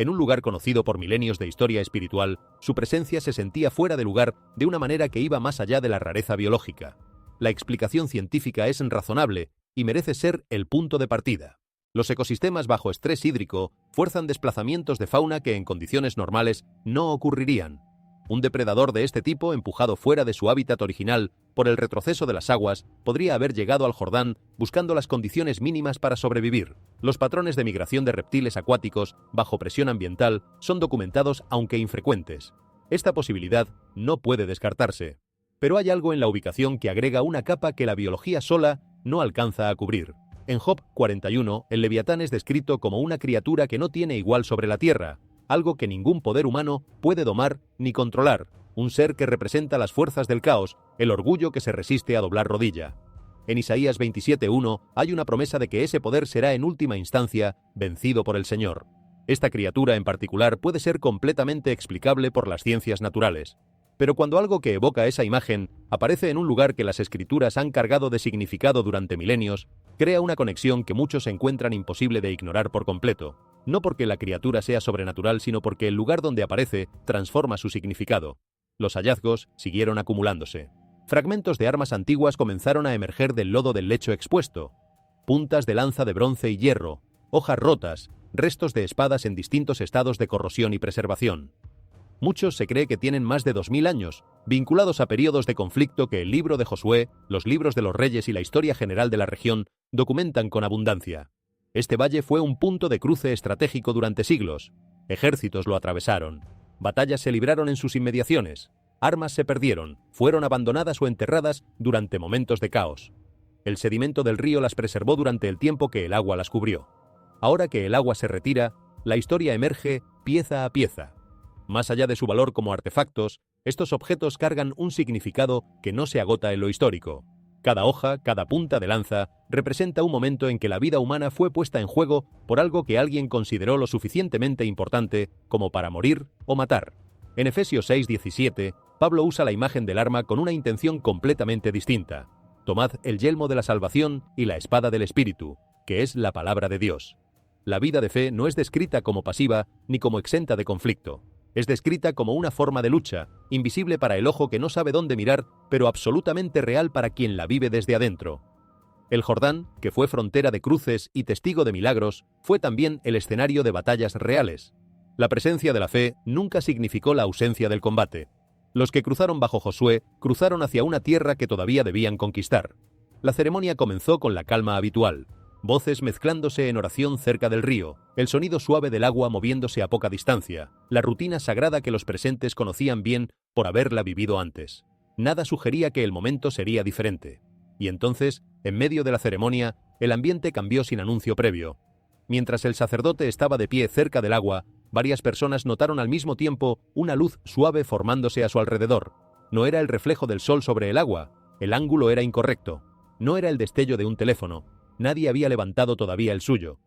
En un lugar conocido por milenios de historia espiritual, su presencia se sentía fuera de lugar de una manera que iba más allá de la rareza biológica. La explicación científica es razonable y merece ser el punto de partida. Los ecosistemas bajo estrés hídrico fuerzan desplazamientos de fauna que en condiciones normales no ocurrirían. Un depredador de este tipo, empujado fuera de su hábitat original por el retroceso de las aguas, podría haber llegado al Jordán buscando las condiciones mínimas para sobrevivir. Los patrones de migración de reptiles acuáticos bajo presión ambiental son documentados aunque infrecuentes. Esta posibilidad no puede descartarse. Pero hay algo en la ubicación que agrega una capa que la biología sola no alcanza a cubrir. En Job 41, el Leviatán es descrito como una criatura que no tiene igual sobre la tierra, algo que ningún poder humano puede domar ni controlar, un ser que representa las fuerzas del caos, el orgullo que se resiste a doblar rodilla. En Isaías 27:1 hay una promesa de que ese poder será en última instancia vencido por el Señor. Esta criatura en particular puede ser completamente explicable por las ciencias naturales. Pero cuando algo que evoca esa imagen aparece en un lugar que las escrituras han cargado de significado durante milenios, crea una conexión que muchos encuentran imposible de ignorar por completo. No porque la criatura sea sobrenatural, sino porque el lugar donde aparece transforma su significado. Los hallazgos siguieron acumulándose. Fragmentos de armas antiguas comenzaron a emerger del lodo del lecho expuesto. Puntas de lanza de bronce y hierro, hojas rotas, restos de espadas en distintos estados de corrosión y preservación. Muchos se cree que tienen más de 2000 años, vinculados a periodos de conflicto que el libro de Josué, los libros de los reyes y la historia general de la región documentan con abundancia. Este valle fue un punto de cruce estratégico durante siglos. Ejércitos lo atravesaron. Batallas se libraron en sus inmediaciones. Armas se perdieron, fueron abandonadas o enterradas durante momentos de caos. El sedimento del río las preservó durante el tiempo que el agua las cubrió. Ahora que el agua se retira, la historia emerge pieza a pieza. Más allá de su valor como artefactos, estos objetos cargan un significado que no se agota en lo histórico. Cada hoja, cada punta de lanza, representa un momento en que la vida humana fue puesta en juego por algo que alguien consideró lo suficientemente importante como para morir o matar. En Efesios 6:17, Pablo usa la imagen del arma con una intención completamente distinta. Tomad el yelmo de la salvación y la espada del Espíritu, que es la palabra de Dios. La vida de fe no es descrita como pasiva ni como exenta de conflicto. Es descrita como una forma de lucha, invisible para el ojo que no sabe dónde mirar, pero absolutamente real para quien la vive desde adentro. El Jordán, que fue frontera de cruces y testigo de milagros, fue también el escenario de batallas reales. La presencia de la fe nunca significó la ausencia del combate. Los que cruzaron bajo Josué cruzaron hacia una tierra que todavía debían conquistar. La ceremonia comenzó con la calma habitual, voces mezclándose en oración cerca del río, el sonido suave del agua moviéndose a poca distancia, la rutina sagrada que los presentes conocían bien por haberla vivido antes. Nada sugería que el momento sería diferente. Y entonces, en medio de la ceremonia, el ambiente cambió sin anuncio previo. Mientras el sacerdote estaba de pie cerca del agua, varias personas notaron al mismo tiempo una luz suave formándose a su alrededor. No era el reflejo del sol sobre el agua, el ángulo era incorrecto. No era el destello de un teléfono, nadie había levantado todavía el suyo.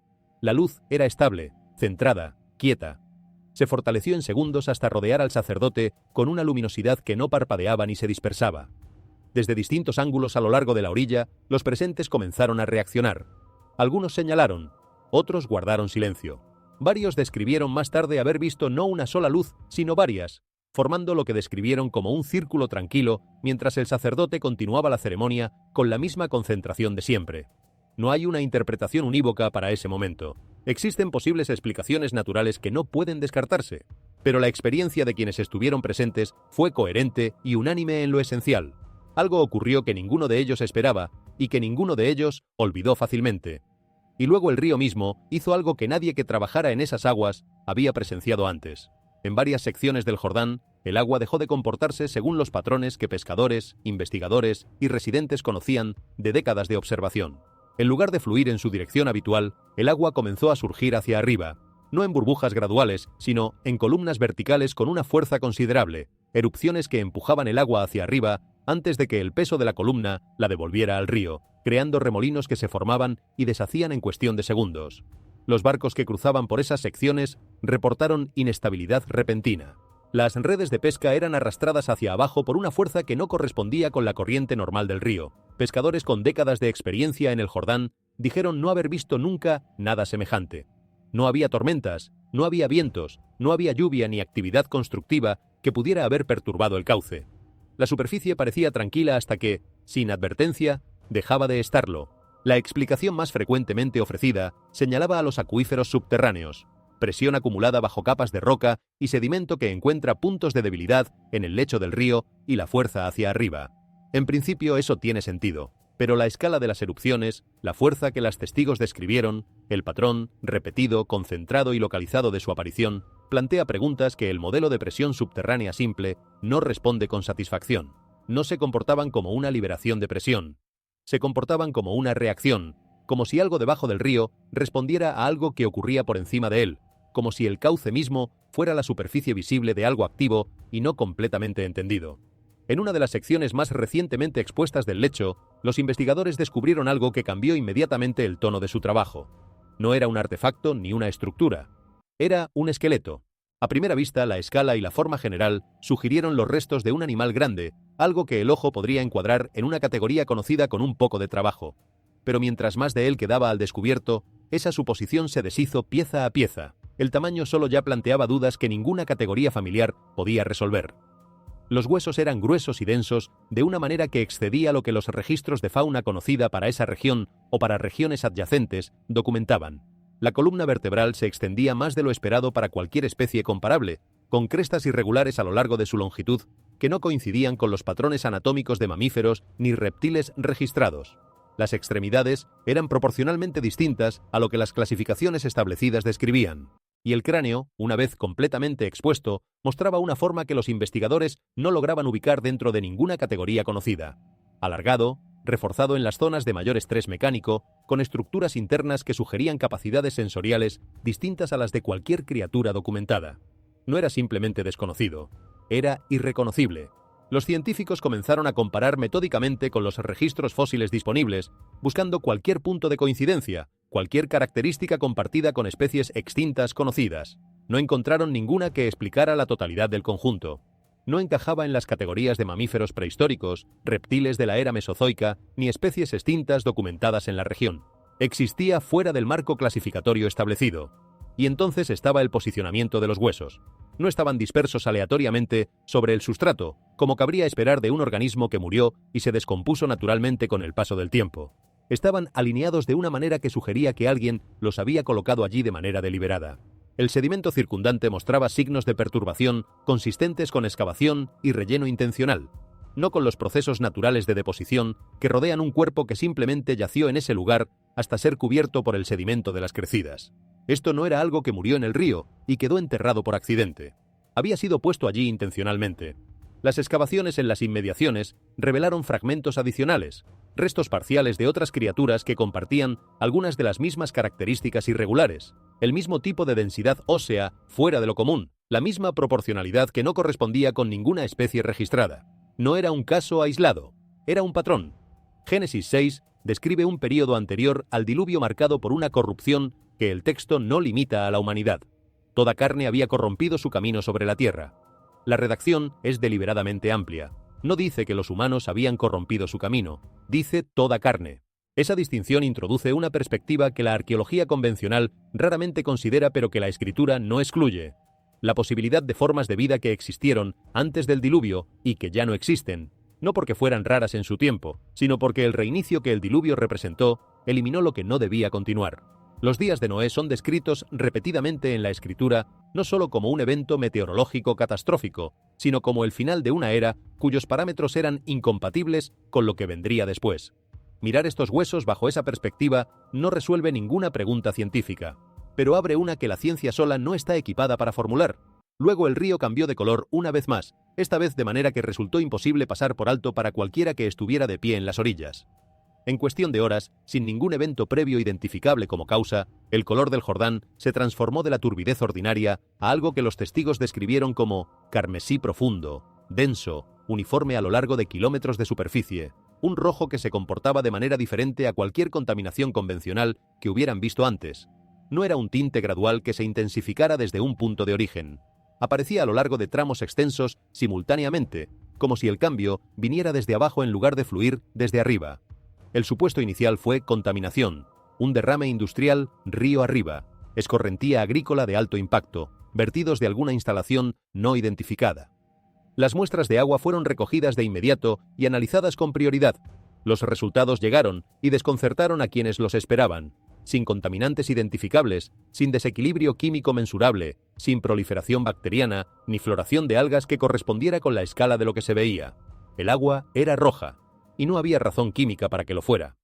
La luz era estable, centrada, quieta. Se fortaleció en segundos hasta rodear al sacerdote con una luminosidad que no parpadeaba ni se dispersaba. Desde distintos ángulos a lo largo de la orilla, los presentes comenzaron a reaccionar. Algunos señalaron, otros guardaron silencio. Varios describieron más tarde haber visto no una sola luz, sino varias, formando lo que describieron como un círculo tranquilo mientras el sacerdote continuaba la ceremonia con la misma concentración de siempre. No hay una interpretación unívoca para ese momento. Existen posibles explicaciones naturales que no pueden descartarse, pero la experiencia de quienes estuvieron presentes fue coherente y unánime en lo esencial. Algo ocurrió que ninguno de ellos esperaba y que ninguno de ellos olvidó fácilmente. Y luego el río mismo hizo algo que nadie que trabajara en esas aguas había presenciado antes. En varias secciones del Jordán, el agua dejó de comportarse según los patrones que pescadores, investigadores y residentes conocían de décadas de observación. En lugar de fluir en su dirección habitual, el agua comenzó a surgir hacia arriba, no en burbujas graduales, sino en columnas verticales con una fuerza considerable, erupciones que empujaban el agua hacia arriba antes de que el peso de la columna la devolviera al río, creando remolinos que se formaban y deshacían en cuestión de segundos. Los barcos que cruzaban por esas secciones reportaron inestabilidad repentina. Las redes de pesca eran arrastradas hacia abajo por una fuerza que no correspondía con la corriente normal del río. Pescadores con décadas de experiencia en el Jordán dijeron no haber visto nunca nada semejante. No había tormentas, no había vientos, no había lluvia ni actividad constructiva que pudiera haber perturbado el cauce. La superficie parecía tranquila hasta que, sin advertencia, dejaba de estarlo. La explicación más frecuentemente ofrecida señalaba a los acuíferos subterráneos, presión acumulada bajo capas de roca y sedimento que encuentra puntos de debilidad en el lecho del río y la fuerza hacia arriba. En principio eso tiene sentido, pero la escala de las erupciones, la fuerza que las testigos describieron, el patrón, repetido, concentrado y localizado de su aparición, plantea preguntas que el modelo de presión subterránea simple no responde con satisfacción. No se comportaban como una liberación de presión. Se comportaban como una reacción, como si algo debajo del río respondiera a algo que ocurría por encima de él, como si el cauce mismo fuera la superficie visible de algo activo y no completamente entendido. En una de las secciones más recientemente expuestas del lecho, los investigadores descubrieron algo que cambió inmediatamente el tono de su trabajo. No era un artefacto ni una estructura. Era un esqueleto. A primera vista, la escala y la forma general sugirieron los restos de un animal grande, algo que el ojo podría encuadrar en una categoría conocida con un poco de trabajo. Pero mientras más de él quedaba al descubierto, esa suposición se deshizo pieza a pieza. El tamaño solo ya planteaba dudas que ninguna categoría familiar podía resolver. Los huesos eran gruesos y densos de una manera que excedía lo que los registros de fauna conocida para esa región o para regiones adyacentes documentaban. La columna vertebral se extendía más de lo esperado para cualquier especie comparable, con crestas irregulares a lo largo de su longitud que no coincidían con los patrones anatómicos de mamíferos ni reptiles registrados. Las extremidades eran proporcionalmente distintas a lo que las clasificaciones establecidas describían. Y el cráneo, una vez completamente expuesto, mostraba una forma que los investigadores no lograban ubicar dentro de ninguna categoría conocida. Alargado, reforzado en las zonas de mayor estrés mecánico, con estructuras internas que sugerían capacidades sensoriales distintas a las de cualquier criatura documentada. No era simplemente desconocido, era irreconocible. Los científicos comenzaron a comparar metódicamente con los registros fósiles disponibles, buscando cualquier punto de coincidencia, cualquier característica compartida con especies extintas conocidas. No encontraron ninguna que explicara la totalidad del conjunto. No encajaba en las categorías de mamíferos prehistóricos, reptiles de la era mesozoica, ni especies extintas documentadas en la región. Existía fuera del marco clasificatorio establecido. Y entonces estaba el posicionamiento de los huesos. No estaban dispersos aleatoriamente sobre el sustrato, como cabría esperar de un organismo que murió y se descompuso naturalmente con el paso del tiempo. Estaban alineados de una manera que sugería que alguien los había colocado allí de manera deliberada. El sedimento circundante mostraba signos de perturbación consistentes con excavación y relleno intencional, no con los procesos naturales de deposición que rodean un cuerpo que simplemente yació en ese lugar hasta ser cubierto por el sedimento de las crecidas. Esto no era algo que murió en el río y quedó enterrado por accidente. Había sido puesto allí intencionalmente. Las excavaciones en las inmediaciones revelaron fragmentos adicionales, restos parciales de otras criaturas que compartían algunas de las mismas características irregulares, el mismo tipo de densidad ósea fuera de lo común, la misma proporcionalidad que no correspondía con ninguna especie registrada. No era un caso aislado, era un patrón. Génesis 6 describe un período anterior al diluvio marcado por una corrupción que el texto no limita a la humanidad. Toda carne había corrompido su camino sobre la tierra. La redacción es deliberadamente amplia. No dice que los humanos habían corrompido su camino, dice toda carne. Esa distinción introduce una perspectiva que la arqueología convencional raramente considera pero que la escritura no excluye. La posibilidad de formas de vida que existieron antes del diluvio y que ya no existen, no porque fueran raras en su tiempo, sino porque el reinicio que el diluvio representó eliminó lo que no debía continuar. Los días de Noé son descritos repetidamente en la escritura no solo como un evento meteorológico catastrófico, sino como el final de una era cuyos parámetros eran incompatibles con lo que vendría después. Mirar estos huesos bajo esa perspectiva no resuelve ninguna pregunta científica, pero abre una que la ciencia sola no está equipada para formular. Luego el río cambió de color una vez más, esta vez de manera que resultó imposible pasar por alto para cualquiera que estuviera de pie en las orillas. En cuestión de horas, sin ningún evento previo identificable como causa, el color del Jordán se transformó de la turbidez ordinaria a algo que los testigos describieron como carmesí profundo, denso, uniforme a lo largo de kilómetros de superficie, un rojo que se comportaba de manera diferente a cualquier contaminación convencional que hubieran visto antes. No era un tinte gradual que se intensificara desde un punto de origen. Aparecía a lo largo de tramos extensos simultáneamente, como si el cambio viniera desde abajo en lugar de fluir desde arriba. El supuesto inicial fue contaminación, un derrame industrial río arriba, escorrentía agrícola de alto impacto, vertidos de alguna instalación no identificada. Las muestras de agua fueron recogidas de inmediato y analizadas con prioridad. Los resultados llegaron y desconcertaron a quienes los esperaban, sin contaminantes identificables, sin desequilibrio químico mensurable, sin proliferación bacteriana, ni floración de algas que correspondiera con la escala de lo que se veía. El agua era roja, y no había razón química para que lo fuera.